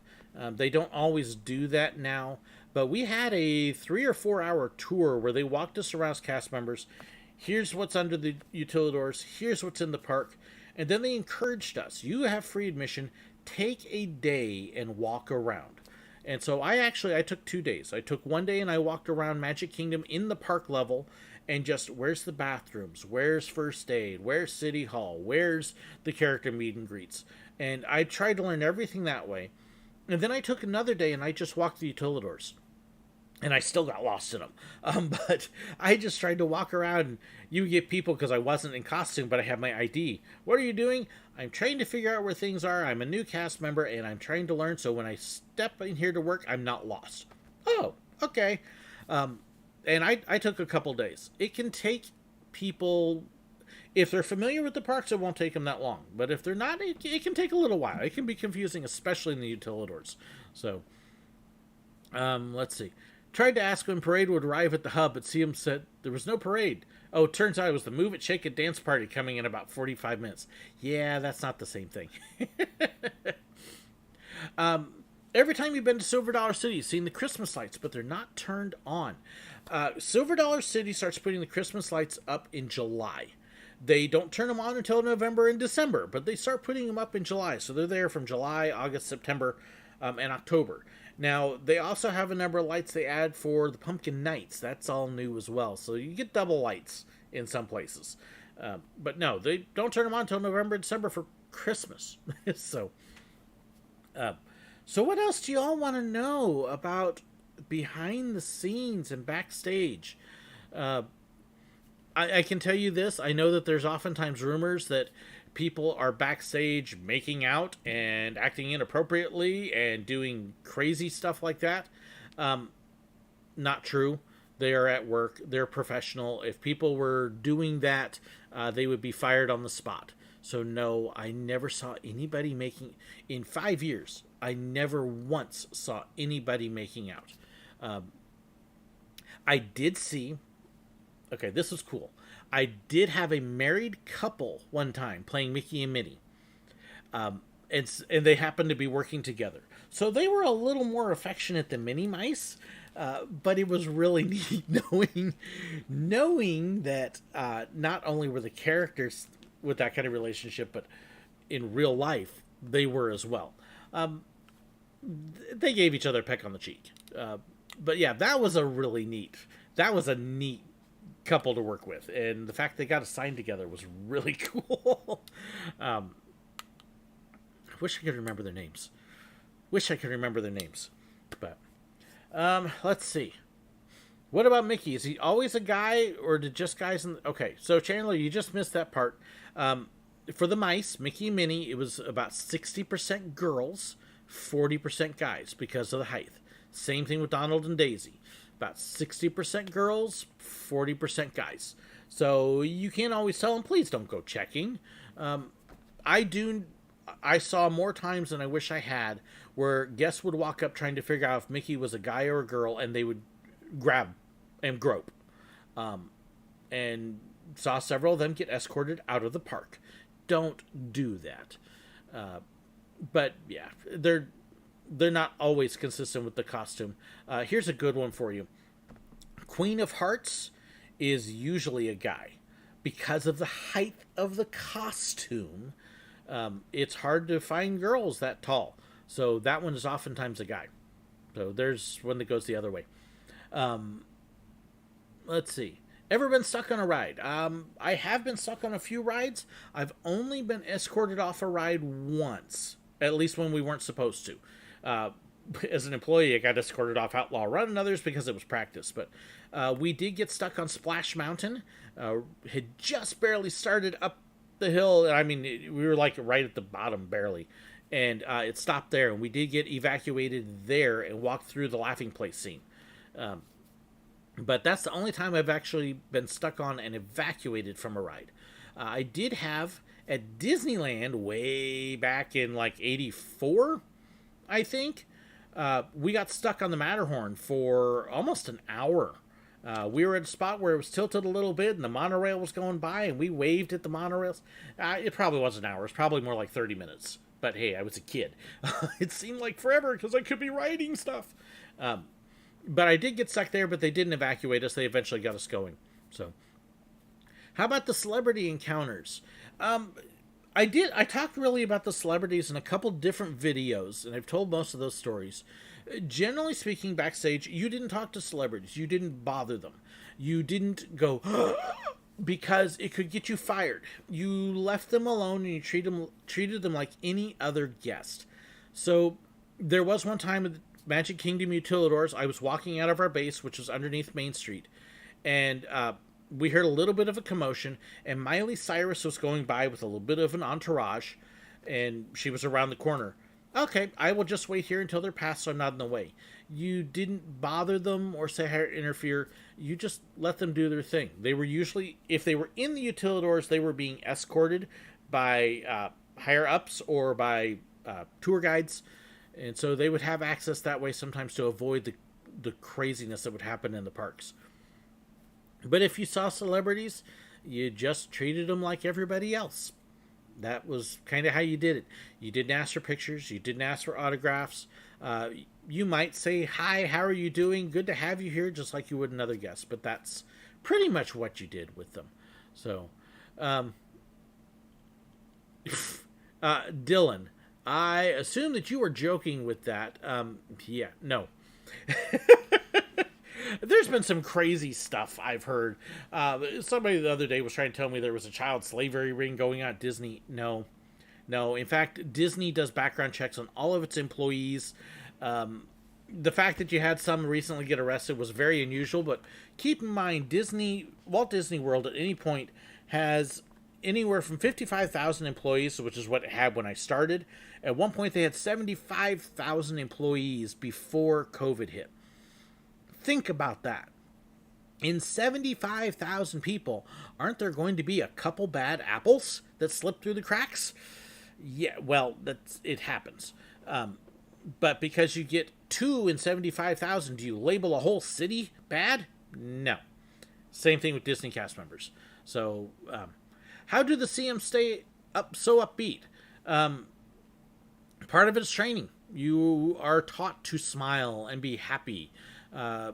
They don't always do that now, but we had a 3 or 4 hour tour where they walked us around as cast members. Here's what's under the utilidors. Here's what's in the park. And then they encouraged us, you have free admission, take a day and walk around. And so I took 2 days. I took one day and I walked around Magic Kingdom in the park level and just, where's the bathrooms? Where's first aid? Where's City Hall? Where's the character meet and greets? And I tried to learn everything that way. And then I took another day and I just walked the utilidors. And I still got lost in them. But I just tried to walk around, and you get people, because I wasn't in costume, but I have my ID. What are you doing? I'm trying to figure out where things are. I'm a new cast member, and I'm trying to learn, so when I step in here to work, I'm not lost. Oh, okay. And I took a couple days. It can take people, if they're familiar with the parks, it won't take them that long. But if they're not, it can take a little while. It can be confusing, especially in the utilidors. So, let's see. Tried to ask when parade would arrive at the hub, but CM said there was no parade. Oh, it turns out it was the Move It, Shake It dance party coming in about 45 minutes. Yeah, that's not the same thing. Every time you've been to Silver Dollar City, you've seen the Christmas lights, but they're not turned on. Silver Dollar City starts putting the Christmas lights up in July. They don't turn them on until November and December, but they start putting them up in July. So they're there from July, August, September, and October. Now, they also have a number of lights they add for the Pumpkin Nights. That's all new as well. So you get double lights in some places. But no, they don't turn them on until November and December for Christmas. So what else do you all want to know about behind the scenes and backstage? I can tell you this. I know that there's oftentimes rumors that people are backstage making out and acting inappropriately and doing crazy stuff like that. Not true. They are at work. They're professional. If people were doing that, they would be fired on the spot. So no, I never saw anybody making, in 5 years, I never once saw anybody making out. I did see, okay, this was cool. I did have a married couple one time playing Mickey and Minnie. And they happened to be working together. So they were a little more affectionate than Minnie Mice, but it was really neat knowing that not only were the characters with that kind of relationship, but in real life they were as well. They gave each other a peck on the cheek. But yeah, that was a neat couple to work with, and the fact they got assigned together was really cool. I wish I could remember their names. But let's see. What about Mickey? Is he always a guy, or did just guys? Okay, so Chandler, you just missed that part. For the mice, Mickey and Minnie, it was about 60% girls, 40% guys because of the height. Same thing with Donald and Daisy. About 60% girls, 40% guys. So you can't always tell them, please don't go checking. I saw more times than I wish I had where guests would walk up trying to figure out if Mickey was a guy or a girl, and they would grab and grope. And saw several of them get escorted out of the park. Don't do that. But yeah, they're not always consistent with the costume. Here's a good one for you. Queen of Hearts is usually a guy. Because of the height of the costume, it's hard to find girls that tall. So that one is oftentimes a guy. So there's one that goes the other way. Let's see. Ever been stuck on a ride? I have been stuck on a few rides. I've only been escorted off a ride once. At least when we weren't supposed to. As an employee, I got escorted off Outlaw Run and others because it was practice. But we did get stuck on Splash Mountain. Had just barely started up the hill. I mean, we were like right at the bottom, barely. And it stopped there. And we did get evacuated there and walked through the Laughing Place scene. But that's the only time I've actually been stuck on and evacuated from a ride. I did have at Disneyland way back in like 84, I think. We got stuck on the Matterhorn for almost an hour. We were at a spot where it was tilted a little bit and the monorail was going by, and we waved at the monorails. It probably wasn't an hour. It's probably more like 30 minutes. But hey, I was a kid. It seemed like forever because I could be riding stuff. But I did get stuck there, but they didn't evacuate us. They eventually got us going. So, how about the celebrity encounters? I talked really about the celebrities in a couple different videos, and I've told most of those stories. Generally speaking, backstage, you didn't talk to celebrities. You didn't bother them. You didn't go, because it could get you fired. You left them alone, and you treated them like any other guest. So, there was one time at Magic Kingdom Utilidors, I was walking out of our base, which was underneath Main Street, and we heard a little bit of a commotion, and Miley Cyrus was going by with a little bit of an entourage, and she was around the corner. Okay, I will just wait here until they're past so I'm not in the way. You didn't bother them or say how to interfere. You just let them do their thing. They were usually, if they were in the Utilidors, they were being escorted by higher-ups or by tour guides, and so they would have access that way sometimes to avoid the craziness that would happen in the parks. But if you saw celebrities, you just treated them like everybody else. That was kind of how you did it. You didn't ask for pictures. You didn't ask for autographs. You might say, hi, how are you doing? Good to have you here, just like you would another guest. But that's pretty much what you did with them. So, Dylan, I assume that you were joking with that. Yeah, no. There's been some crazy stuff I've heard. Somebody the other day was trying to tell me there was a child slavery ring going on at Disney. No. In fact, Disney does background checks on all of its employees. The fact that you had some recently get arrested was very unusual, but keep in mind, Walt Disney World at any point has anywhere from 55,000 employees, which is what it had when I started. At one point, they had 75,000 employees before COVID hit. Think about that. In 75,000 people, aren't there going to be a couple bad apples that slip through the cracks? Yeah, well, it happens. But because you get 2 in 75,000, do you label a whole city bad? No. Same thing with Disney cast members. So, how do the CMs stay so upbeat? Part of it is training. You are taught to smile and be happy. A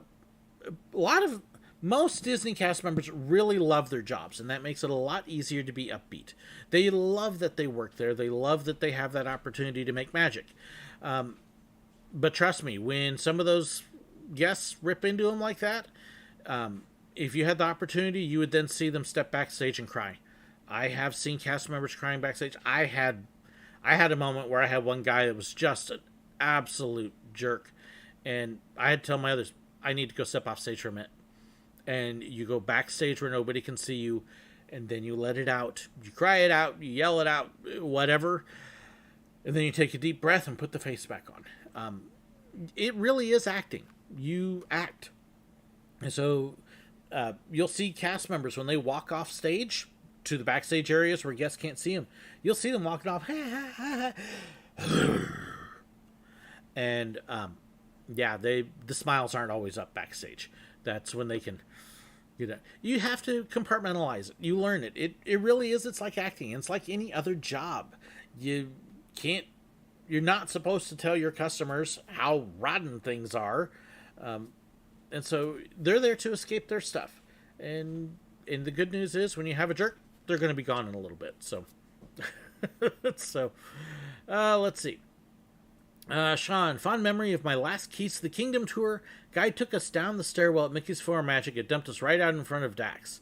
lot of Most Disney cast members really love their jobs, and that makes it a lot easier to be upbeat. They love that they work there. They love that they have that opportunity to make magic. But trust me, when some of those guests rip into them like that, if you had the opportunity, you would then see them step backstage and cry. I have seen cast members crying backstage. I had a moment where I had one guy that was just an absolute jerk, and I had to tell my others, I need to go step off stage for a minute. And you go backstage where nobody can see you, and then you let it out. You cry it out, you yell it out, whatever, and then you take a deep breath and put the face back on. It really is acting. You act. And so you'll see cast members when they walk off stage to the backstage areas where guests can't see them. You'll see them walking off. And the smiles aren't always up backstage. That's when they can, you have to compartmentalize it. You learn it. It really is. It's like acting. It's like any other job. You're not supposed to tell your customers how rotten things are. And so they're there to escape their stuff. And the good news is when you have a jerk, they're going to be gone in a little bit. So, let's see. Sean, fond memory of my last Keys to the Kingdom tour. Guy took us down the stairwell at Mickey's Floor Magic. It dumped us right out in front of Dax.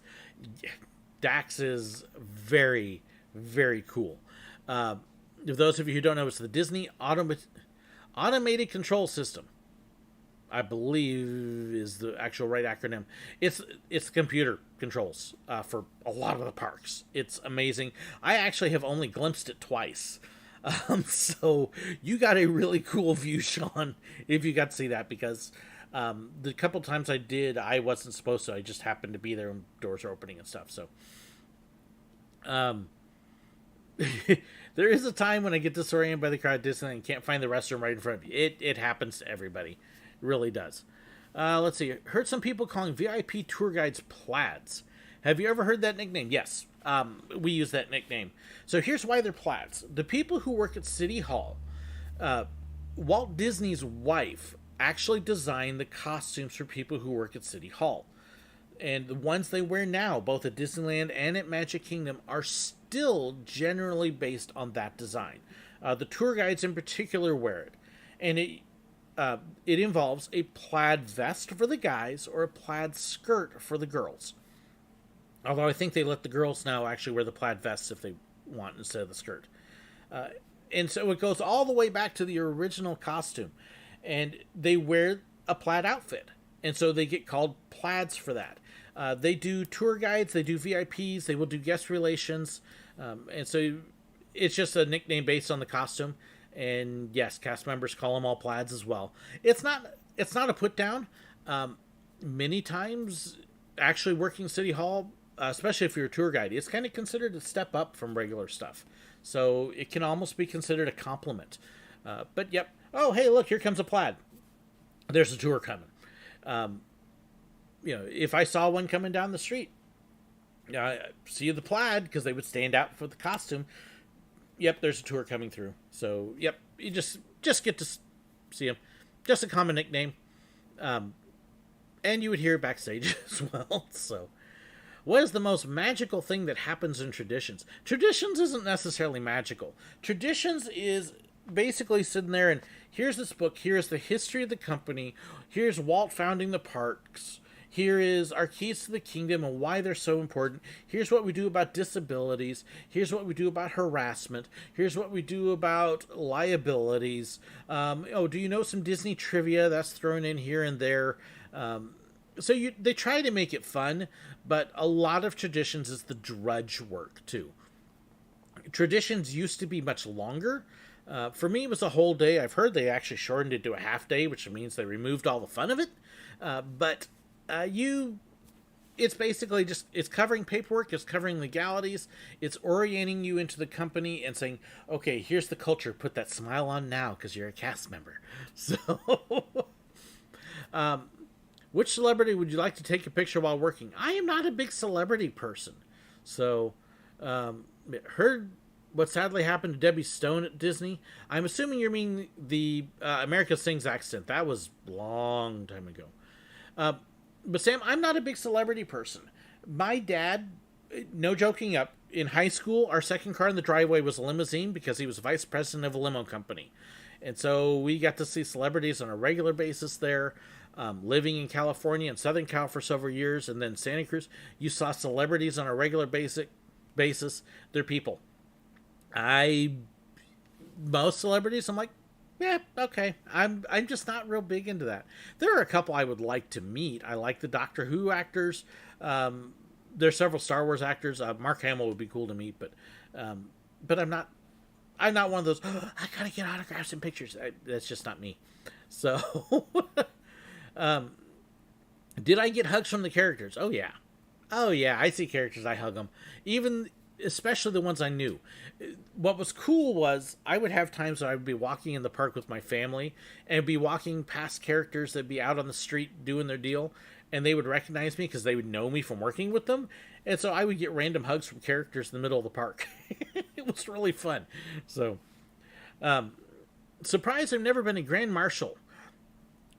Dax is very, very cool. Those of you who don't know, it's the Disney Automated Control System, I believe is the actual right acronym. It's computer controls for a lot of the parks. It's amazing. I actually have only glimpsed it twice. So you got a really cool view, Sean, if you got to see that, because the couple times I did, I wasn't supposed to. I just happened to be there when doors are opening and stuff. So there is a time when I get disoriented by the crowd at Disneyland and can't find the restroom right in front of you. It happens to everybody. It really does. Let's see. Heard some people calling VIP tour guides plaids. Have you ever heard that nickname? Yes. We use that nickname. So here's why they're plaids. The people who work at City Hall, Walt Disney's wife actually designed the costumes for people who work at City Hall. And the ones they wear now, both at Disneyland and at Magic Kingdom, are still generally based on that design. The tour guides in particular wear it. And it involves a plaid vest for the guys or a plaid skirt for the girls. Although I think they let the girls now actually wear the plaid vests if they want instead of the skirt. And so it goes all the way back to the original costume. And they wear a plaid outfit. And so they get called plaids for that. They do tour guides, they do VIPs, they will do guest relations. And so it's just a nickname based on the costume. And yes, cast members call them all plaids as well. It's not a put down. Many times, actually working City Hall, especially if you're a tour guide, it's kind of considered a step up from regular stuff. So it can almost be considered a compliment. But yep. Oh, hey, look, here comes a plaid. There's a tour coming. If I saw one coming down the street, see the plaid, because they would stand out for the costume. Yep, there's a tour coming through. So, yep, you just get to see them. Just a common nickname. And you would hear it backstage as well. So, what is the most magical thing that happens in Traditions? Traditions isn't necessarily magical. Traditions is basically sitting there and here's this book, here's the history of the company, here's Walt founding the parks, here is our keys to the kingdom and why they're so important, here's what we do about disabilities, here's what we do about harassment, here's what we do about liabilities, do you know some Disney trivia that's thrown in here and there. So they try to make it fun, but a lot of Traditions is the drudge work too. Traditions used to be much longer. For me, it was a whole day. I've heard they actually shortened it to a half day, which means they removed all the fun of it. But it's basically it's covering paperwork, it's covering legalities, it's orienting you into the company and saying, okay, here's the culture, put that smile on now because you're a cast member. So, which celebrity would you like to take a picture while working? I am not a big celebrity person. So, heard what sadly happened to Debbie Stone at Disney. I'm assuming you mean the America Sings accident. That was a long time ago. But Sam, I'm not a big celebrity person. My dad, no joking up, in high school, our second car in the driveway was a limousine because he was vice president of a limo company. And so we got to see celebrities on a regular basis there. Living in California and Southern Cal for several years, and then Santa Cruz, you saw celebrities on a regular basis. They're people. Most celebrities, I'm like, yeah, okay. I'm just not real big into that. There are a couple I would like to meet. I like the Doctor Who actors. There's several Star Wars actors. Mark Hamill would be cool to meet, but I'm not. I'm not one of those. Oh, I gotta get autographs and pictures. That's just not me. So, did I get hugs from the characters? Oh yeah, I see characters, I hug them. Especially the ones I knew. What was cool was I would have times when I would be walking in the park with my family and be walking past characters that'd be out on the street doing their deal, and they would recognize me because they would know me from working with them. And so I would get random hugs from characters in the middle of the park. It was really fun. So, surprised I've never been a Grand Marshal.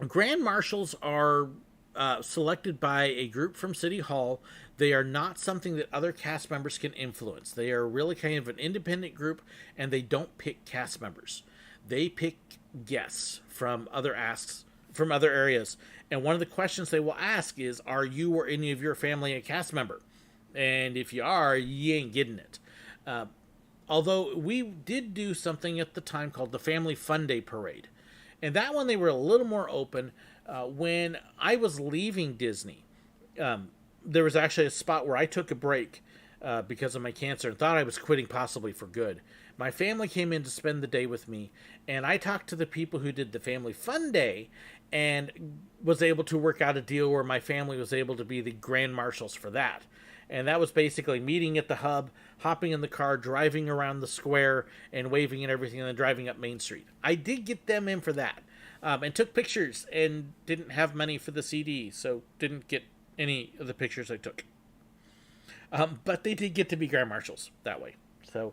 Grand Marshals are selected by a group from City Hall. They are not something that other cast members can influence. They are really kind of an independent group, and they don't pick cast members. They pick guests from other areas. And one of the questions they will ask is, are you or any of your family a cast member? And if you are, you ain't getting it. Although we did do something at the time called the Family Fun Day Parade. And that one, they were a little more open. When I was leaving Disney, there was actually a spot where I took a break because of my cancer and thought I was quitting possibly for good. My family came in to spend the day with me, and I talked to the people who did the Family Fun Day and was able to work out a deal where my family was able to be the Grand Marshals for that. And that was basically meeting at the hub, hopping in the car, driving around the square, and waving and everything, and then driving up Main Street. I did get them in for that, and took pictures, and didn't have money for the CD, so didn't get any of the pictures I took. But they did get to be Grand Marshals that way. So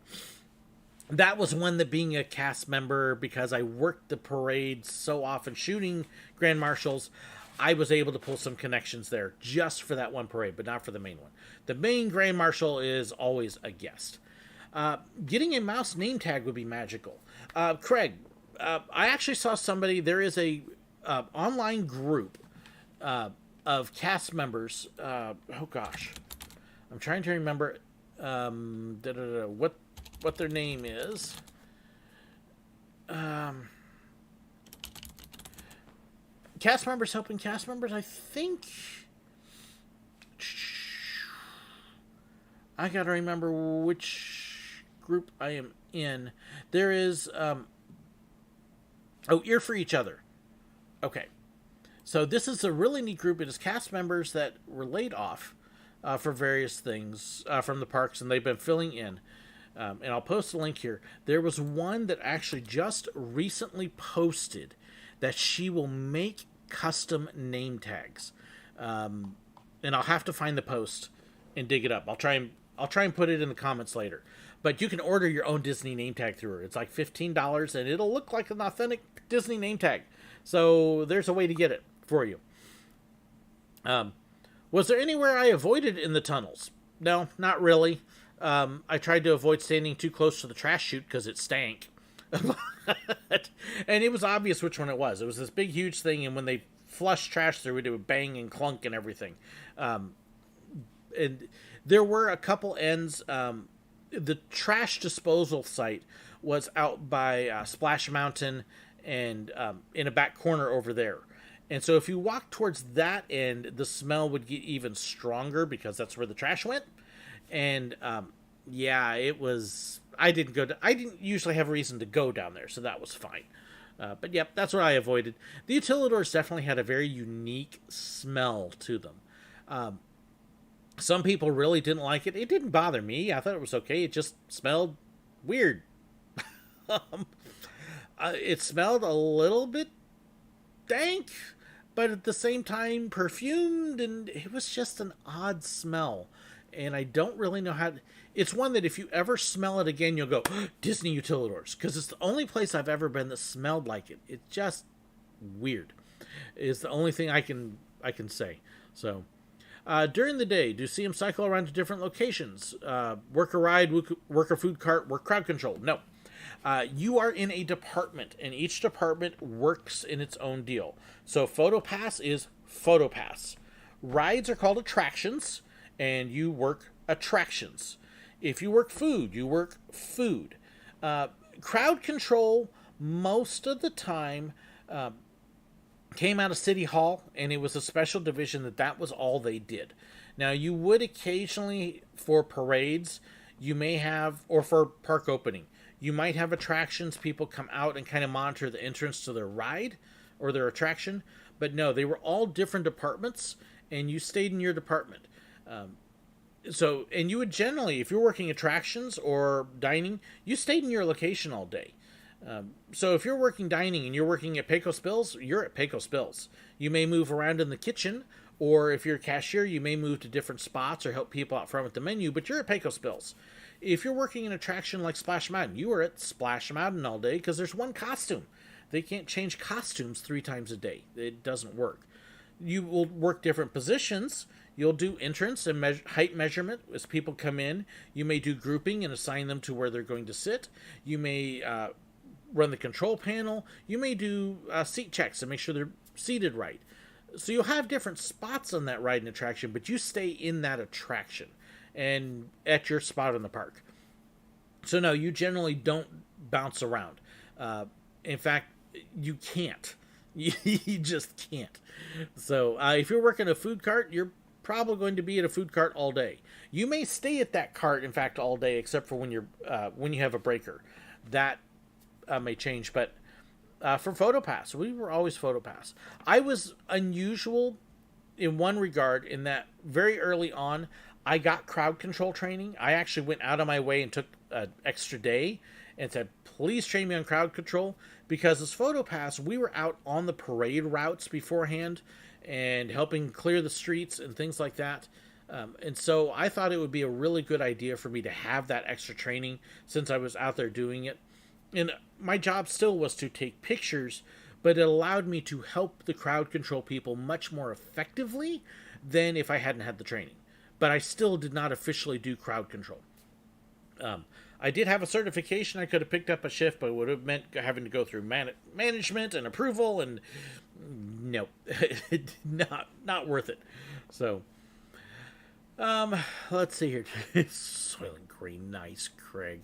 that was one that being a cast member, because I worked the parade so often shooting Grand Marshals, I was able to pull some connections there just for that one parade, but not for the main one. The main Grand Marshal is always a guest. Getting a mouse name tag would be magical. Craig, I actually saw somebody, there is a online group of cast members. Oh gosh, I'm trying to remember what their name is. Cast members helping cast members, I think. I gotta remember which group I am in. There is, Ear for Each Other. Okay. So this is a really neat group. It is cast members that were laid off for various things from the parks, and they've been filling in. And I'll post a link here. There was one that actually just recently posted that she will make custom name tags. And I'll have to find the post and dig it up. I'll try and put it in the comments later. But you can order your own Disney name tag through her. It's like $15, and it'll look like an authentic Disney name tag. So there's a way to get it for you. Was there anywhere I avoided in the tunnels? No, not really. I tried to avoid standing too close to the trash chute because it stank. And it was obvious which one it was. It was this big, huge thing, and when they flushed trash through it, it would bang and clunk and everything. And there were a couple ends. The trash disposal site was out by Splash Mountain and in a back corner over there. And so if you walk towards that end, the smell would get even stronger because that's where the trash went. And yeah, it was. I didn't usually have a reason to go down there, so that was fine. But yep, that's what I avoided. The utilidors definitely had a very unique smell to them. Some people really didn't like it. It didn't bother me. I thought it was okay. It just smelled weird. It smelled a little bit dank, but at the same time perfumed, and it was just an odd smell. and I don't really know how. It's one that if you ever smell it again, you'll go Disney Utilidors, because it's the only place I've ever been that smelled like it. It's just weird. Is the only thing I can say. So during the day, do see them cycle around to different locations, work a ride, work a food cart, work crowd control? No. You are in a department, and each department works in its own deal. So PhotoPass is PhotoPass. Rides are called attractions, and you work attractions. If you work food, you work food. Crowd control, most of the time, came out of City Hall, and it was a special division that was all they did. Now, you would occasionally, for parades, you may have, or for park opening, you might have attractions, people come out and kind of monitor the entrance to their ride or their attraction, but no, they were all different departments, and you stayed in your department. And you would generally, if you're working attractions or dining, you stayed in your location all day. So if you're working dining and you're working at Pecos Bills, you're at Pecos Bills. You may move around in the kitchen, or if you're a cashier, you may move to different spots or help people out front with the menu, but you're at Pecos Bills. If you're working an attraction like Splash Mountain, you are at Splash Mountain all day because there's one costume. They can't change costumes 3 times a day. It doesn't work. You will work different positions. You'll do entrance and height measurement as people come in. You may do grouping and assign them to where they're going to sit. You may run the control panel. You may do seat checks and make sure they're seated right. So you'll have different spots on that ride and attraction, but you stay in that attraction and at your spot in the park. So no, you generally don't bounce around. In fact, you can't. You just can't. So if you're working a food cart, you're probably going to be at a food cart all day. You may stay at that cart, in fact, all day, except for when you have a breaker. That may change, but for PhotoPass, we were always PhotoPass. I was unusual in one regard, in that very early on, I got crowd control training. I actually went out of my way and took an extra day and said, please train me on crowd control, because as PhotoPass, we were out on the parade routes beforehand and helping clear the streets and things like that. And so I thought it would be a really good idea for me to have that extra training since I was out there doing it. And my job still was to take pictures, but it allowed me to help the crowd control people much more effectively than if I hadn't had the training. But I still did not officially do crowd control. I did have a certification. I could have picked up a shift, but it would have meant having to go through management and approval, and no, not worth it. So, let's see here. Soylent Green, nice, Craig.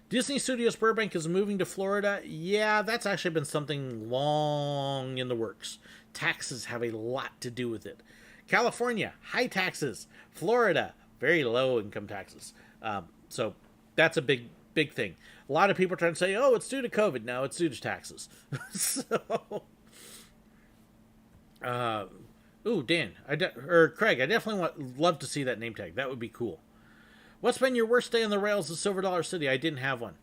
Disney Studios Burbank is moving to Florida. Yeah, that's actually been something long in the works. Taxes have a lot to do with it. California, high taxes. Florida, very low income taxes. So that's a big thing. A lot of people are trying to say, oh, it's due to COVID. No, it's due to taxes. So, Dan, Craig, I definitely love to see that name tag. That would be cool. What's been your worst day on the rails of Silver Dollar City? I didn't have one.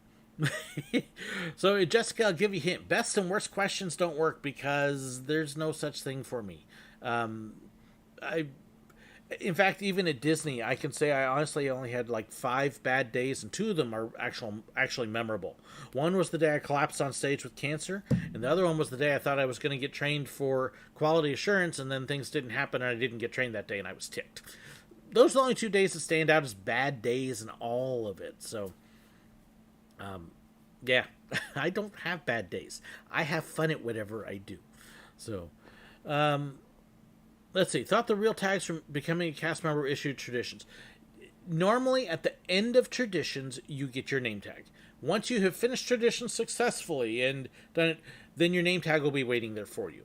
So, Jessica, I'll give you a hint. Best and worst questions don't work because there's no such thing for me. In fact, even at Disney, I can say I honestly only had like 5 bad days, and 2 of them are actually memorable. One was the day I collapsed on stage with cancer, and the other one was the day I thought I was going to get trained for quality assurance, and then things didn't happen, and I didn't get trained that day, and I was ticked. Those are the only 2 days that stand out as bad days in all of it. So, yeah, I don't have bad days. I have fun at whatever I do. So, let's see. Thought the real tags from becoming a cast member issued traditions. Normally, at the end of traditions, you get your name tag. Once you have finished traditions successfully and done it, then your name tag will be waiting there for you.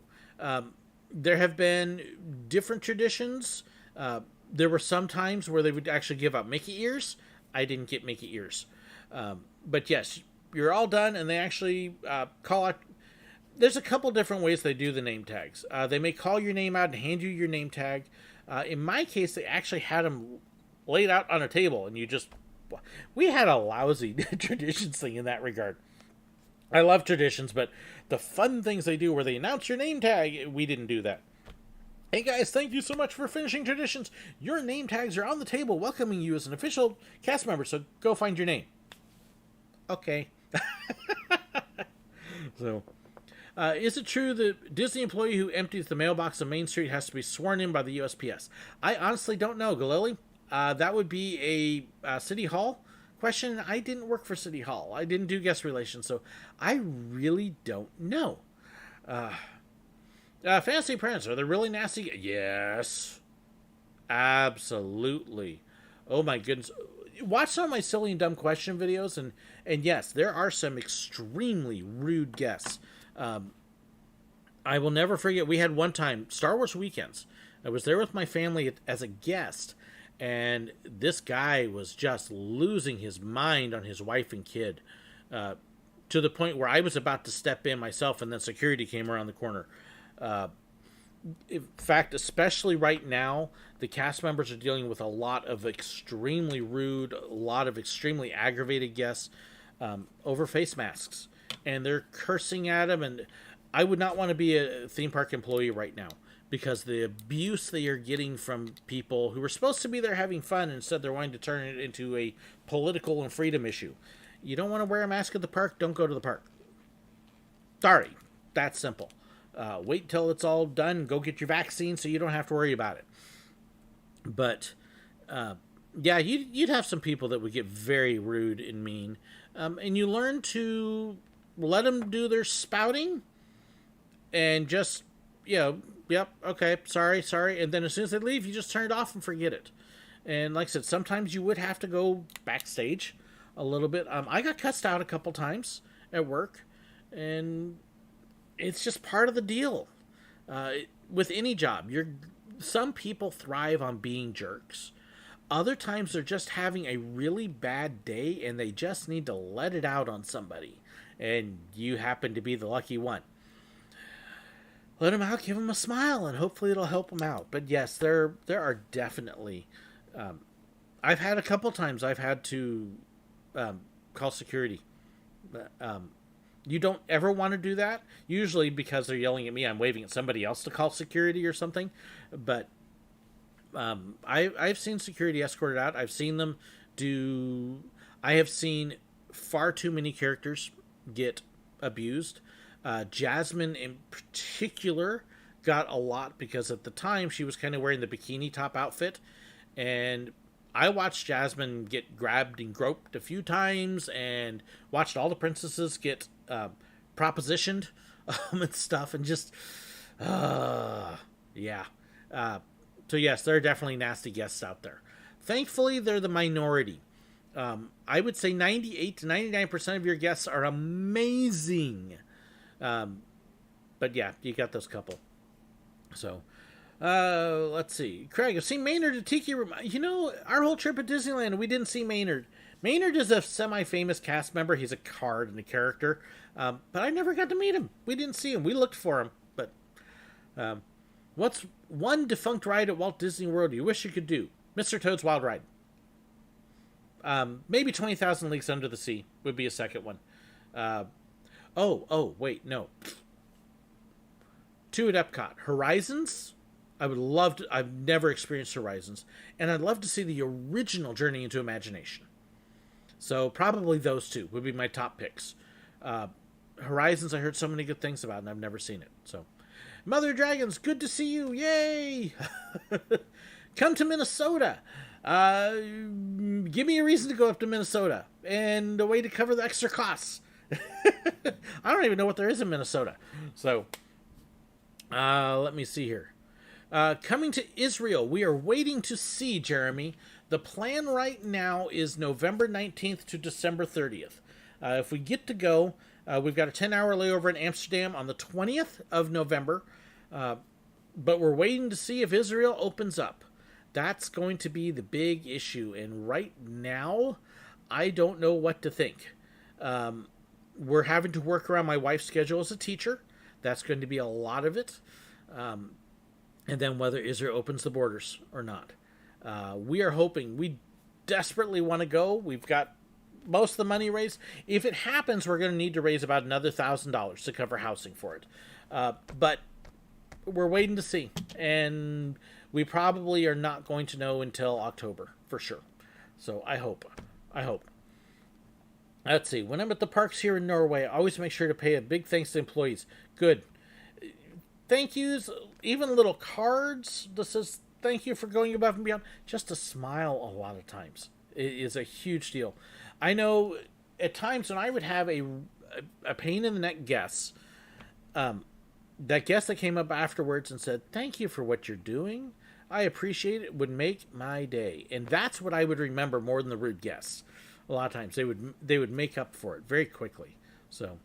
There have been different traditions. There were some times where they would actually give out Mickey ears. I didn't get Mickey ears. But yes, you're all done, and they actually call out. There's a couple different ways they do the name tags. They may call your name out and hand you your name tag. In my case, they actually had them laid out on a table, and we had a lousy traditions thing in that regard. I love traditions, but the fun things they do where they announce your name tag, we didn't do that. Hey guys, thank you so much for finishing traditions. Your name tags are on the table welcoming you as an official cast member, so go find your name. Okay. So, is it true that Disney employee who empties the mailbox on Main Street has to be sworn in by the USPS? I honestly don't know, Galili. That would be a City Hall question. I didn't work for City Hall. I didn't do guest relations, so I really don't know. Fantasy Prince, are they really nasty? Yes. Absolutely. Oh my goodness. Watch some of my silly and dumb question videos, and yes, there are some extremely rude guests. I will never forget, we had one time, Star Wars weekends. I was there with my family as a guest, and this guy was just losing his mind on his wife and kid, to the point where I was about to step in myself, and then security came around the corner. In fact, especially right now, the cast members are dealing with a lot of extremely rude, a lot of extremely aggravated guests over face masks. And they're cursing at them, and I would not want to be a theme park employee right now, because the abuse they are getting from people who are supposed to be there having fun, instead they're wanting to turn it into a political and freedom issue. You don't want to wear a mask at the park, don't go to the park. Sorry, that's simple. Wait till it's all done, go get your vaccine so you don't have to worry about it. But, yeah, you'd have some people that would get very rude and mean. And you learn to let them do their spouting and just, yep, okay, sorry. And then as soon as they leave, you just turn it off and forget it. And like I said, sometimes you would have to go backstage a little bit. I got cussed out a couple times at work, and it's just part of the deal. With any job, some people thrive on being jerks. Other times they're just having a really bad day and they just need to let it out on somebody. And you happen to be the lucky one. Let them out, give them a smile, and hopefully it'll help them out. But yes, there are definitely... I've had a couple times I've had to call security. You don't ever want to do that. Usually because they're yelling at me, I'm waving at somebody else to call security or something. But I've seen security escorted out. I've seen them do... I have seen far too many characters get abused. Jasmine in particular got a lot because at the time she was kind of wearing the bikini top outfit. And I watched Jasmine get grabbed and groped a few times and watched all the princesses get propositioned and stuff, and just yeah. So yes, there are definitely nasty guests out there. Thankfully, they're the minority. I would say 98 to 99% of your guests are amazing. But yeah, you got those couple. So let's see. Craig, I've seen Maynard at Tiki Room. Our whole trip at Disneyland, we didn't see Maynard. Maynard is a semi-famous cast member. He's a card and a character. But I never got to meet him. We didn't see him. We looked for him. But what's one defunct ride at Walt Disney World you wish you could do? Mr. Toad's Wild Ride. Maybe 20,000 Leagues Under the Sea would be a second one. Wait, no. Two at Epcot. Horizons? I would love to... I've never experienced Horizons. And I'd love to see the original Journey into Imagination. So probably those two would be my top picks. Horizons I heard so many good things about, and I've never seen it. So, Mother Dragons, good to see you. Yay! Come to Minnesota. Give me a reason to go up to Minnesota. And a way to cover the extra costs. I don't even know what there is in Minnesota. So, let me see here. Coming to Israel, we are waiting to see, Jeremy. The plan right now is November 19th to December 30th. If we get to go, we've got a 10-hour layover in Amsterdam on the 20th of November. But we're waiting to see if Israel opens up. That's going to be the big issue. And right now, I don't know what to think. We're having to work around my wife's schedule as a teacher. That's going to be a lot of it. And then whether Israel opens the borders or not. We are hoping. We desperately want to go. We've got most of the money raised. If it happens, we're going to need to raise about another $1,000 to cover housing for it. But we're waiting to see, and we probably are not going to know until October for sure. So I hope. Let's see. When I'm at the parks here in Norway, I always make sure to pay a big thanks to employees. Good. Thank yous, even little cards that says thank you for going above and beyond. Just a smile a lot of times. It is a huge deal. I know at times when I would have a pain in the neck guest, that guest that came up afterwards and said, thank you for what you're doing, I appreciate it, would make my day. And that's what I would remember more than the rude guests. A lot of times they would make up for it very quickly. So,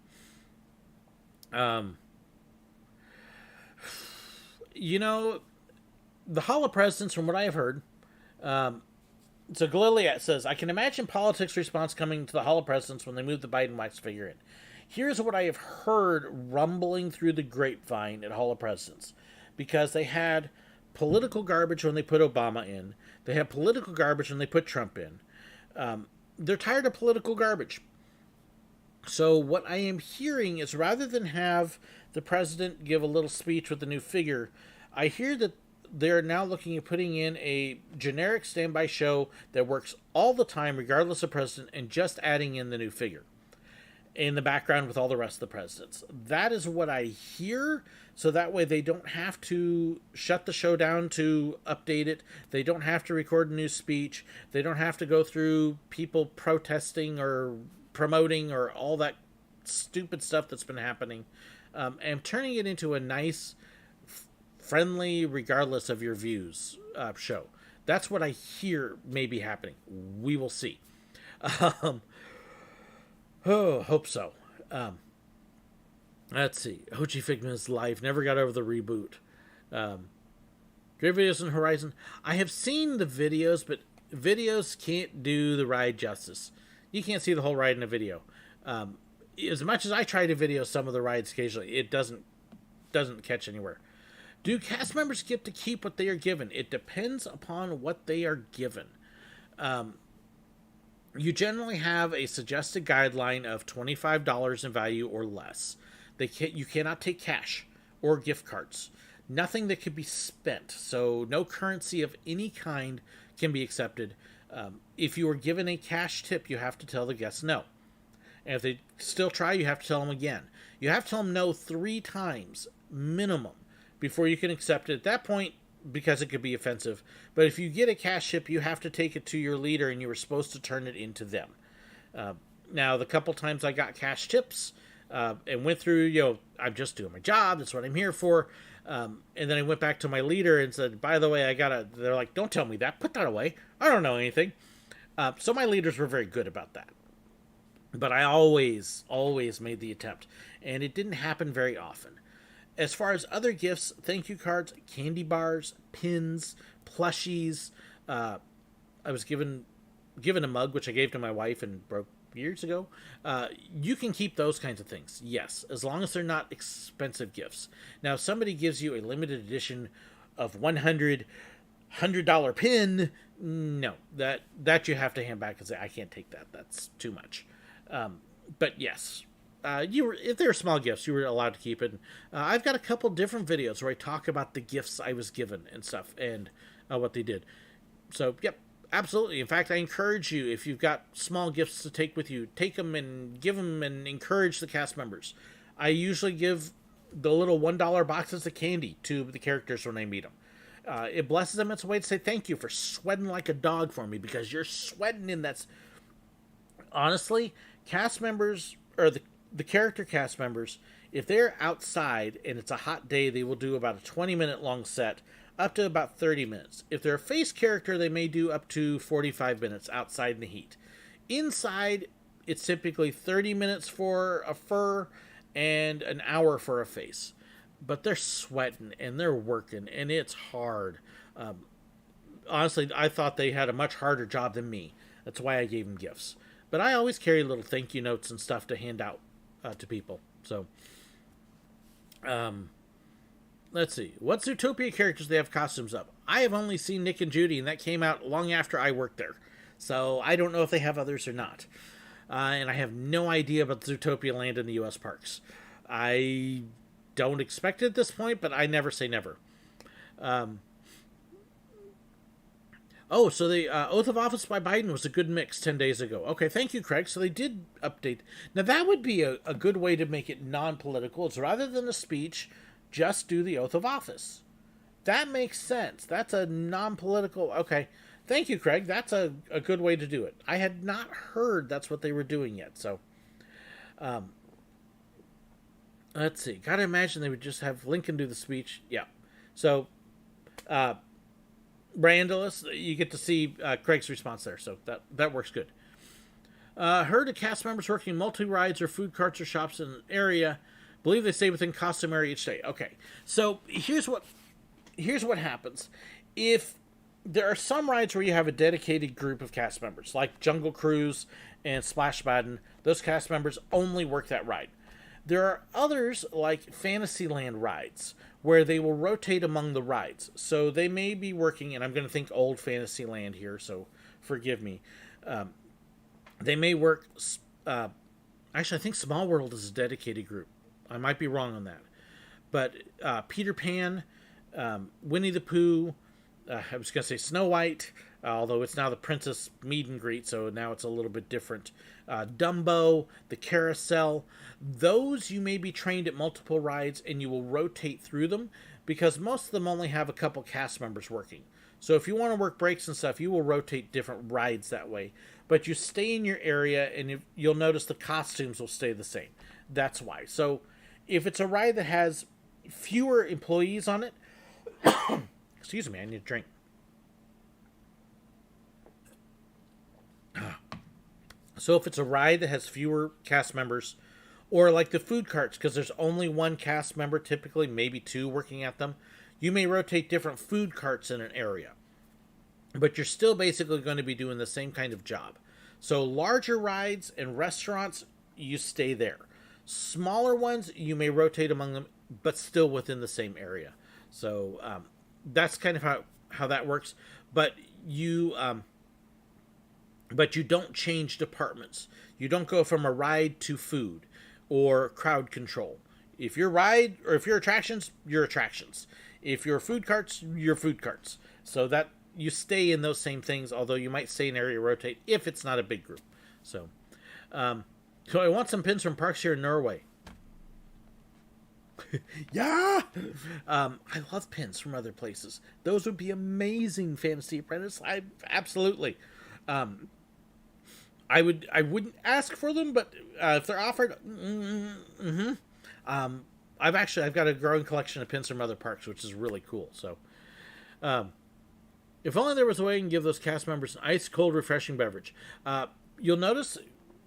you know, the Hall of Presidents, from what I have heard, so Gliliat says, I can imagine politics response coming to the Hall of Presidents when they move the Biden wax figure in. Here's what I have heard rumbling through the grapevine at Hall of Presidents. Because they had political garbage when they put Obama in. They had political garbage when they put Trump in. They're tired of political garbage. So what I am hearing is, rather than have the president give a little speech with the new figure, I hear that they're now looking at putting in a generic standby show that works all the time regardless of president, and just adding in the new figure in the background with all the rest of the presidents. That is what I hear, so that way they don't have to shut the show down to update it. They don't have to record a new speech. They don't have to go through people protesting or promoting or all that stupid stuff that's been happening. And turning it into a nice, friendly, regardless of your views show. That's what I hear may be happening. We will see. Hope so. Let's see. Hochi Figma's life never got over the reboot. Great videos on Horizon. I have seen the videos, but videos can't do the ride justice. You can't see the whole ride in a video. As much as I try to video some of the rides occasionally, it doesn't catch anywhere. Do cast members get to keep what they are given? It depends upon what they are given. You generally have a suggested guideline of $25 in value or less. You cannot take cash or gift cards. Nothing that could be spent. So no currency of any kind can be accepted. If you are given a cash tip, you have to tell the guests no. And if they still try, you have to tell them again. You have to tell them no 3 times minimum before you can accept it. At that point, because it could be offensive. But if you get a cash tip, you have to take it to your leader, and you were supposed to turn it into them. Now, the couple times I got cash tips and went through, I'm just doing my job. That's what I'm here for. And then I went back to my leader and said, by the way, they're like, don't tell me that. Put that away. I don't know anything. So my leaders were very good about that. But I always made the attempt. And it didn't happen very often. As far as other gifts, thank you cards, candy bars, pins, plushies. I was given a mug, which I gave to my wife and broke years ago. You can keep those kinds of things, yes, as long as they're not expensive gifts. Now, if somebody gives you a limited edition of $100 pin, no, that you have to hand back and say, I can't take that. That's too much. But yes. If they were small gifts, you were allowed to keep it. I've got a couple different videos where I talk about the gifts I was given and stuff, and what they did. So, yep, absolutely. In fact, I encourage you, if you've got small gifts to take with you, take them and give them and encourage the cast members. I usually give the little $1 boxes of candy to the characters when I meet them. It blesses them. It's a way to say thank you for sweating like a dog for me, because you're sweating in that. Honestly, cast members, or the character cast members, if they're outside and it's a hot day, they will do about a 20-minute long set, up to about 30 minutes. If they're a face character, they may do up to 45 minutes outside in the heat. Inside, it's typically 30 minutes for a fur and an hour for a face. But they're sweating and they're working, and it's hard. Honestly, I thought they had a much harder job than me. That's why I gave them gifts. But I always carry little thank you notes and stuff to hand out to people. So, let's see. What Zootopia characters they have costumes of? I have only seen Nick and Judy, and that came out long after I worked there. So I don't know if they have others or not. And I have no idea about Zootopia Land in the U.S. parks. I don't expect it at this point, but I never say never. Oh, so the oath of office by Biden was a good mix 10 days ago. Okay, thank you, Craig. So they did update. Now, that would be a good way to make it non-political. It's rather than a speech, just do the oath of office. That makes sense. That's a non-political... Okay, thank you, Craig. That's a good way to do it. I had not heard that's what they were doing yet, so... let's see. Gotta imagine they would just have Lincoln do the speech. Yeah. So, Brandalus, you get to see Craig's response there, so that works good. Heard of cast members working multi-rides or food carts or shops in an area. Believe they stay within costume area each day. Okay, so here's what happens. If there are some rides where you have a dedicated group of cast members, like Jungle Cruise and Splash Mountain, those cast members only work that ride. There are others, like Fantasyland rides, where they will rotate among the rides. So they may be working, and I'm going to think old Fantasyland here, so forgive me. They may work... actually, I think Small World is a dedicated group. I might be wrong on that. But Peter Pan, Winnie the Pooh, I was going to say Snow White, although it's now the Princess Meet and Greet, so now it's a little bit different. Dumbo, the Carousel, those you may be trained at multiple rides and you will rotate through them because most of them only have a couple cast members working. So if you want to work breaks and stuff, you will rotate different rides that way. But you stay in your area and you'll notice the costumes will stay the same. That's why. So if it's a ride that has fewer employees on it, excuse me, I need a drink. So if it's a ride that has fewer cast members, or like the food carts, because there's only one cast member, typically maybe two working at them, you may rotate different food carts in an area. But you're still basically going to be doing the same kind of job. So larger rides and restaurants, you stay there. Smaller ones, you may rotate among them, but still within the same area. So that's kind of how that works. But you don't change departments. You don't go from a ride to food or crowd control. If you're ride or if you're attractions, you're attractions. If you're food carts, you're food carts. So that you stay in those same things, although you might stay in area rotate if it's not a big group. So I want some pins from parks here in Norway. Yeah! I love pins from other places. Those would be amazing, Fantasy Apprentice. Absolutely. I wouldn't ask for them, but if they're offered, I've got a growing collection of pins from other parks, which is really cool. So, if only there was a way you can give those cast members an ice cold, refreshing beverage. You'll notice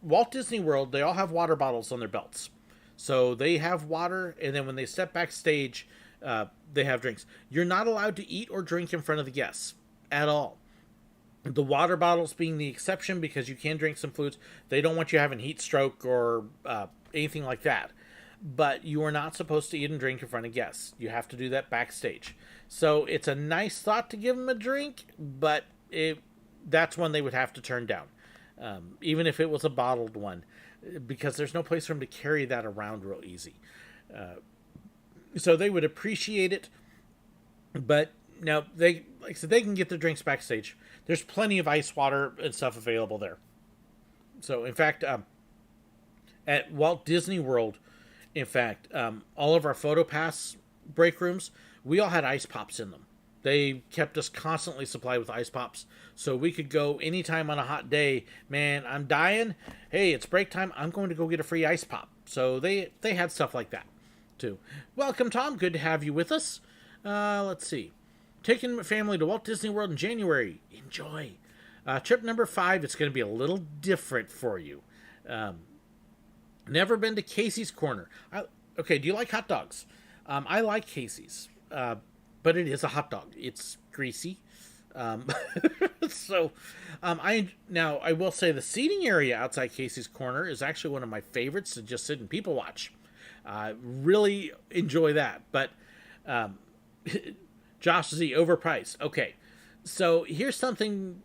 Walt Disney World, they all have water bottles on their belts, so they have water, and then when they step backstage, they have drinks. You're not allowed to eat or drink in front of the guests at all. The water bottles being the exception because you can drink some fluids. They don't want you having heat stroke or anything like that. But you are not supposed to eat and drink in front of guests. You have to do that backstage. So it's a nice thought to give them a drink, but that's one they would have to turn down. Even if it was a bottled one. Because there's no place for them to carry that around real easy. So they would appreciate it. But now, like I said, they can get their drinks backstage. There's plenty of ice water and stuff available there. So, in fact, at Walt Disney World, all of our PhotoPass break rooms, we all had ice pops in them. They kept us constantly supplied with ice pops, so we could go anytime on a hot day. Man, I'm dying. Hey, it's break time. I'm going to go get a free ice pop. So they had stuff like that, too. Welcome, Tom. Good to have you with us. Let's see. Taking my family to Walt Disney World in January. Enjoy. Trip number 5, it's going to be a little different for you. Never been to Casey's Corner. Okay, do you like hot dogs? I like Casey's, but it is a hot dog. It's greasy. So, I will say the seating area outside Casey's Corner is actually one of my favorites to just sit and people watch. Really enjoy that. But Josh Z, overpriced. Okay, so here's something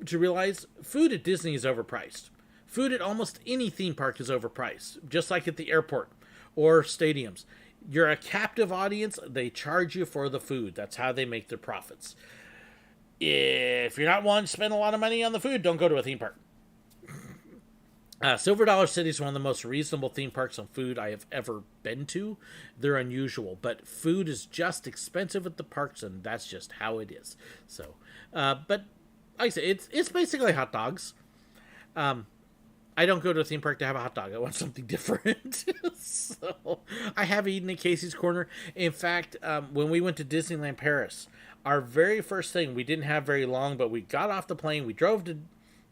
to realize. Food at Disney is overpriced. Food at almost any theme park is overpriced, just like at the airport or stadiums. You're a captive audience. They charge you for the food. That's how they make their profits. If you're not wanting to spend a lot of money on the food, don't go to a theme park. Silver Dollar City is one of the most reasonable theme parks on food I have ever been to. They're unusual, but food is just expensive at the parks, and that's just how it is. So, but like I say, it's basically hot dogs. I don't go to a theme park to have a hot dog. I want something different. So I have eaten at Casey's Corner. In fact, when we went to Disneyland Paris, our very first thing, we didn't have very long, but we got off the plane, we drove to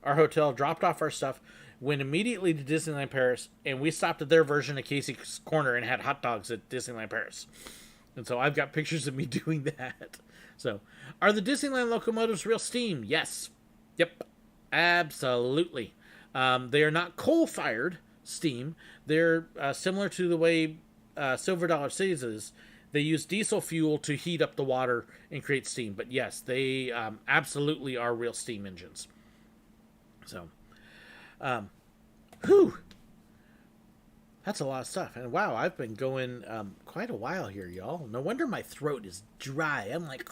our hotel, dropped off our stuff, went immediately to Disneyland Paris, and we stopped at their version of Casey's Corner and had hot dogs at Disneyland Paris. And so I've got pictures of me doing that. So, are the Disneyland locomotives real steam? Yes. Yep. Absolutely. They are not coal-fired steam. They're similar to the way Silver Dollar Cities is. They use diesel fuel to heat up the water and create steam. But yes, they absolutely are real steam engines. So, whew. That's a lot of stuff. And wow, I've been going quite a while here, y'all. No wonder my throat is dry. I'm like...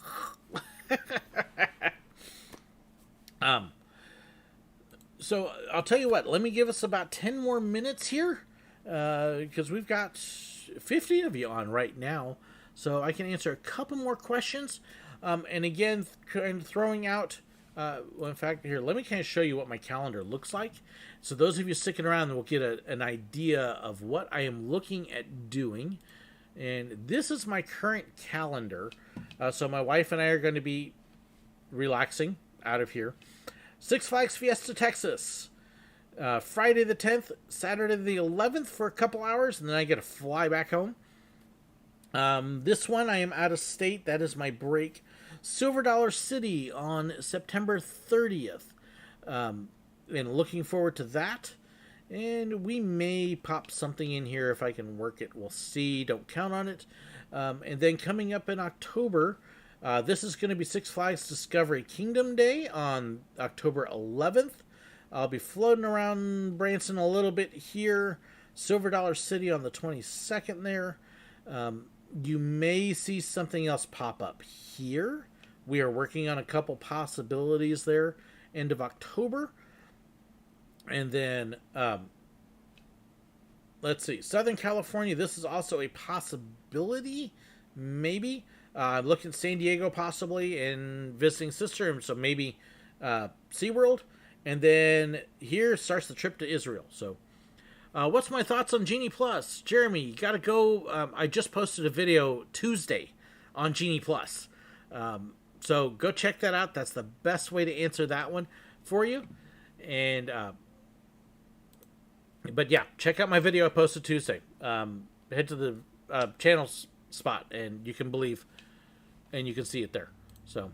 So I'll tell you what, let me give us about 10 more minutes here, because we've got 50 of you on right now, so I can answer a couple more questions. And again, kind of throwing out, well, in fact, here, let me kind of show you what my calendar looks like. So those of you sticking around will get an idea of what I am looking at doing. And this is my current calendar. So my wife and I are going to be relaxing out of here. Six Flags Fiesta, Texas. Friday the 10th, Saturday the 11th for a couple hours, and then I get to fly back home. This one, I am out of state. That is my break. Silver Dollar City on September 30th. And looking forward to that. And we may pop something in here if I can work it. We'll see. Don't count on it. And then coming up in October... this is going to be Six Flags Discovery Kingdom Day on October 11th. I'll be floating around Branson a little bit here. Silver Dollar City on the 22nd there. You may see something else pop up here. We are working on a couple possibilities there. End of October. And then, let's see. Southern California, this is also a possibility. Maybe. Looking at San Diego possibly and visiting sister, so maybe SeaWorld. And then here starts the trip to Israel. So what's my thoughts on Genie Plus? Jeremy, you got to go. I just posted a video Tuesday on Genie Plus. So go check that out. That's the best way to answer that one for you. And but yeah, check out my video I posted Tuesday. Head to the channel spot and you can believe and you can see it there. So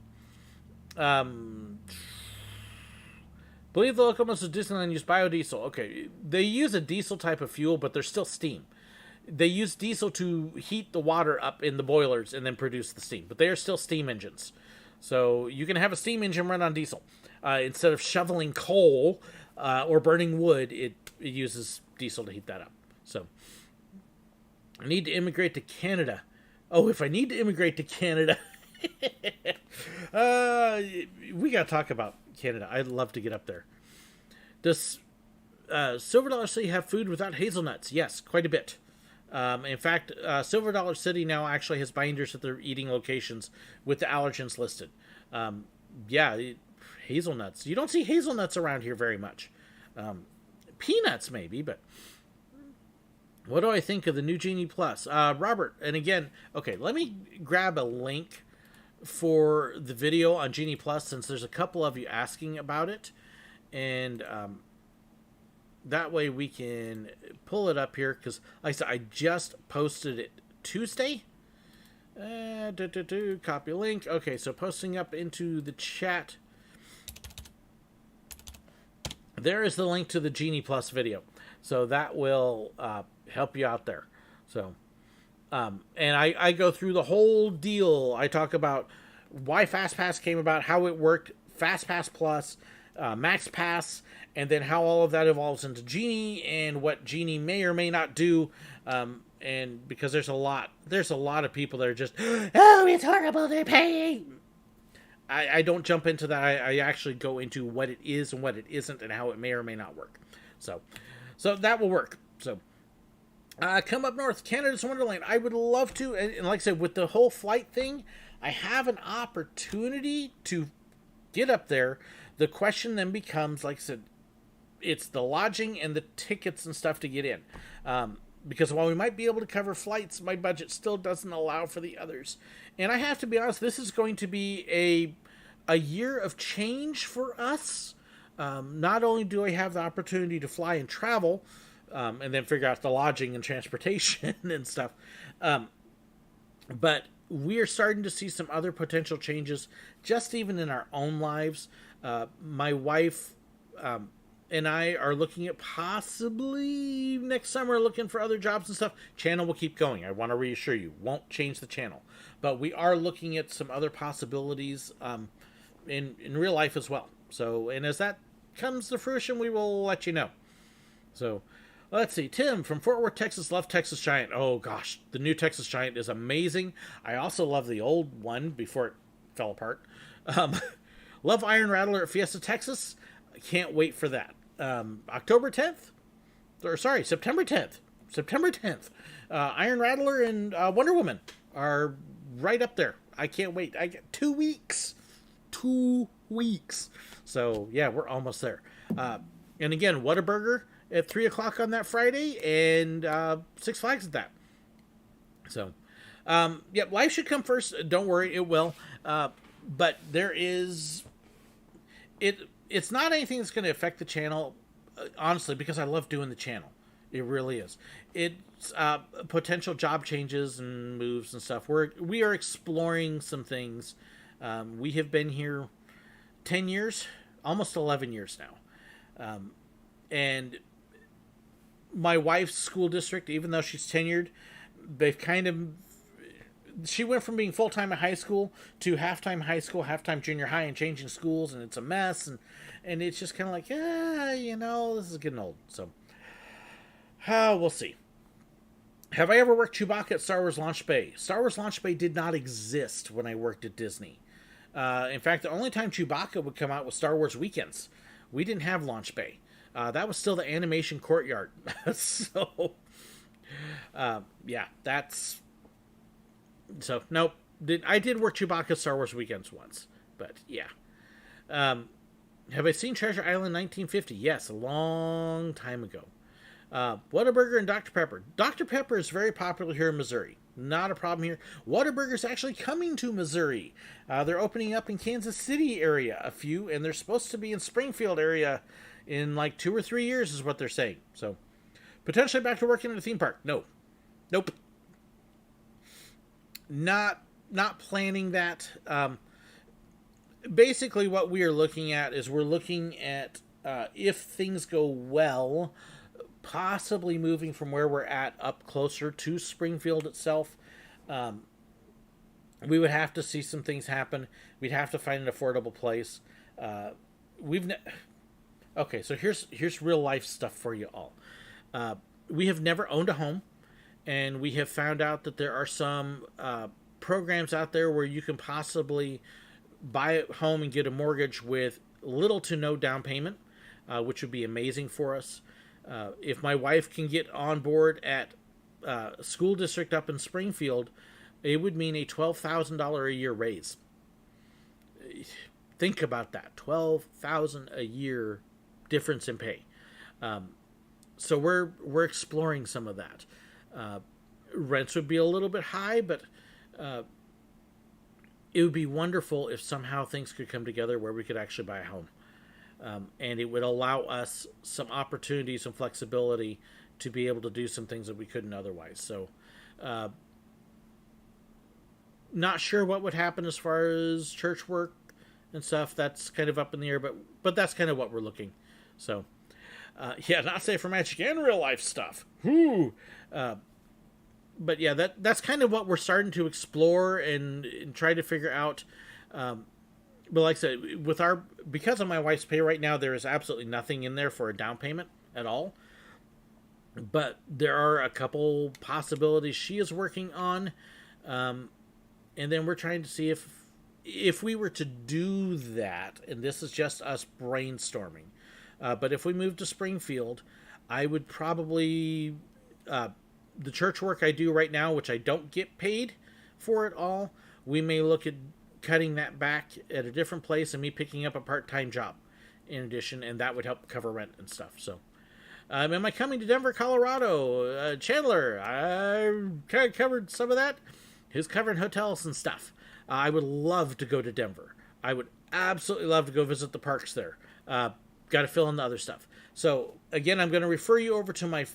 believe the locomotives of Disneyland use biodiesel. Okay, they use a diesel type of fuel, but they're still steam. They use diesel to heat the water up in the boilers and then produce the steam, but they are still steam engines. So you can have a steam engine run on diesel. Instead of shoveling coal or burning wood, it uses diesel to heat that up. So I need to immigrate to Canada. Oh, if I need to immigrate to Canada, we got to talk about Canada. I'd love to get up there. Does Silver Dollar City have food without hazelnuts? Yes, quite a bit. In fact, Silver Dollar City now actually has binders at their eating locations with the allergens listed. Hazelnuts. You don't see hazelnuts around here very much. Peanuts maybe, but... What do I think of the new Genie Plus? Robert, and again, okay, let me grab a link for the video on Genie Plus since there's a couple of you asking about it. And that way we can pull it up here because, like I said, I just posted it Tuesday. Copy link. Okay, so posting up into the chat. There is the link to the Genie Plus video. So that will help you out there. So, and I go through the whole deal. I talk about why FastPass came about, how it worked, FastPass Plus, Max Pass, and then how all of that evolves into Genie and what Genie may or may not do. And and because there's a lot of people that are just, oh, it's horrible, they're paying. I don't jump into that. I actually go into what it is and what it isn't and how it may or may not work. So that will work. So come up north, Canada's Wonderland. I would love to, and like I said, with the whole flight thing, I have an opportunity to get up there. The question then becomes, like I said, it's the lodging and the tickets and stuff to get in. Because while we might be able to cover flights, my budget still doesn't allow for the others. And I have to be honest, this is going to be a year of change for us. Not only do I have the opportunity to fly and travel, and then figure out the lodging and transportation and stuff, but we are starting to see some other potential changes, just even in our own lives. My wife and I are looking at possibly next summer looking for other jobs and stuff. Channel will keep going. I want to reassure you, won't change the channel, but we are looking at some other possibilities in real life as well. So, and as that comes to fruition, we will let you know. So, let's see. Tim from Fort Worth, Texas, love Texas Giant. Oh gosh, the new Texas Giant is amazing. I also love the old one before it fell apart. Love Iron Rattler at Fiesta, Texas. I can't wait for that. September 10th. September 10th. Iron Rattler and Wonder Woman are right up there. I can't wait. I get 2 weeks. 2 weeks. So, yeah, we're almost there. And again, Whataburger at 3 o'clock on that Friday, and Six Flags at that. So, yeah, life should come first. Don't worry, it will. But there is... It's not anything that's going to affect the channel, honestly, because I love doing the channel. It really is. It's potential job changes and moves and stuff. We are exploring some things. We have been here 10 years, almost 11 years now. And my wife's school district, even though she's tenured, she went from being full-time at high school to half-time high school, half-time junior high, and changing schools, and it's a mess, and it's just kind of like, this is getting old. So, we'll see. Have I ever worked Chewbacca at Star Wars Launch Bay? Star Wars Launch Bay did not exist when I worked at Disney. In fact, the only time Chewbacca would come out was Star Wars Weekends. We didn't have Launch Bay. That was still the animation courtyard. So, yeah, that's... So, nope. I did work Chewbacca Star Wars Weekends once. But, yeah. Have I seen Treasure Island 1950? Yes, a long time ago. Whataburger and Dr. Pepper. Dr. Pepper is very popular here in Missouri. Not a problem here. Whataburger is actually coming to Missouri. They're opening up in Kansas City area, a few, and they're supposed to be in Springfield area in like 2 or 3 years is what they're saying. So, potentially back to working at a theme park. No. Nope. Not planning that. Basically, what we are looking at is we're looking at if things go well, possibly moving from where we're at up closer to Springfield itself. We would have to see some things happen. We'd have to find an affordable place. Okay, so here's real life stuff for you all. We have never owned a home. And we have found out that there are some programs out there where you can possibly buy a home and get a mortgage with little to no down payment, which would be amazing for us. If my wife can get on board at a school district up in Springfield, it would mean a $12,000 a year raise. Think about that. $12,000 a year difference in pay. So we're exploring some of that. Rents would be a little bit high, but it would be wonderful if somehow things could come together where we could actually buy a home. And it would allow us some opportunity, some flexibility to be able to do some things that we couldn't otherwise. So, not sure what would happen as far as church work and stuff. That's kind of up in the air, but that's kind of what we're looking. So, yeah, not safe for magic and real life stuff. Whoo! But yeah, that's kind of what we're starting to explore and try to figure out. But like I said, because of my wife's pay right now, there is absolutely nothing in there for a down payment at all. but there are a couple possibilities she is working on, and then we're trying to see if we were to do that, and this is just us brainstorming, but if we move to Springfield, I would probably the church work I do right now, which I don't get paid for at all, we may look at cutting that back at a different place and me picking up a part-time job in addition, and that would help cover rent and stuff. So am I coming to Denver, Colorado? Chandler, I kind of covered some of that. Who's covering hotels and stuff? I would love to go to Denver. I would absolutely love to go visit the parks there. Got to fill in the other stuff. So again, I'm going to refer you over to my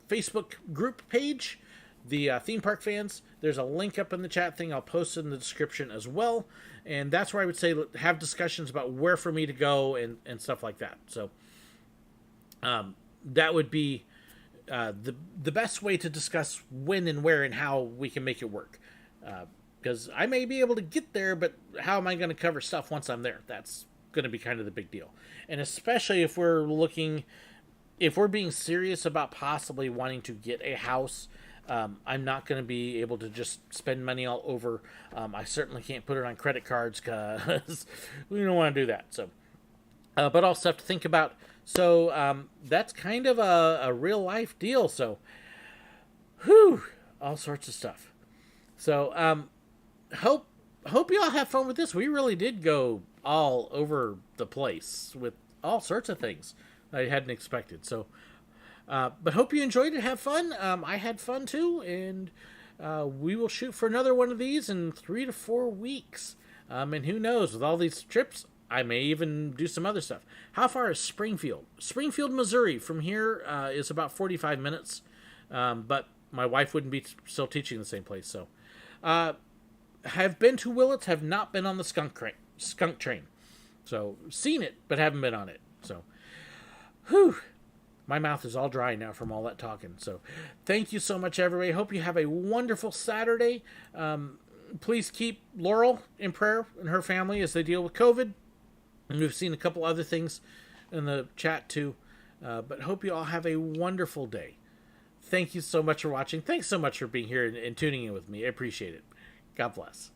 Facebook group page, the theme park fans. There's a link up in the chat thing. I'll post it in the description as well. And that's where I would say have discussions about where for me to go and stuff like that. So that would be the best way to discuss when and where and how we can make it work. Because I may be able to get there, but how am I going to cover stuff once I'm there? That's going to be kind of the big deal. And especially if we're being serious about possibly wanting to get a house, I'm not going to be able to just spend money all over. I certainly can't put it on credit cards because we don't want to do that. So, but all stuff to think about. So that's kind of a real life deal. So, all sorts of stuff. So hope you all have fun with this. We really did go all over the place with all sorts of things I hadn't expected. So, but hope you enjoyed it. Have fun. I had fun too, and we will shoot for another one of these in 3 to 4 weeks. And who knows, with all these trips, I may even do some other stuff. How far is Springfield? Springfield, Missouri. From here is about 45 minutes, but my wife wouldn't be still teaching in the same place. So, have been to Willits, have not been on the skunk train. So, seen it, but haven't been on it. So, my mouth is all dry now from all that talking. So, thank you so much, everybody. Hope you have a wonderful Saturday. Please keep Laurel in prayer and her family as they deal with COVID. And we've seen a couple other things in the chat too. But hope you all have a wonderful day. Thank you so much for watching. Thanks so much for being here and tuning in with me. I appreciate it. God bless.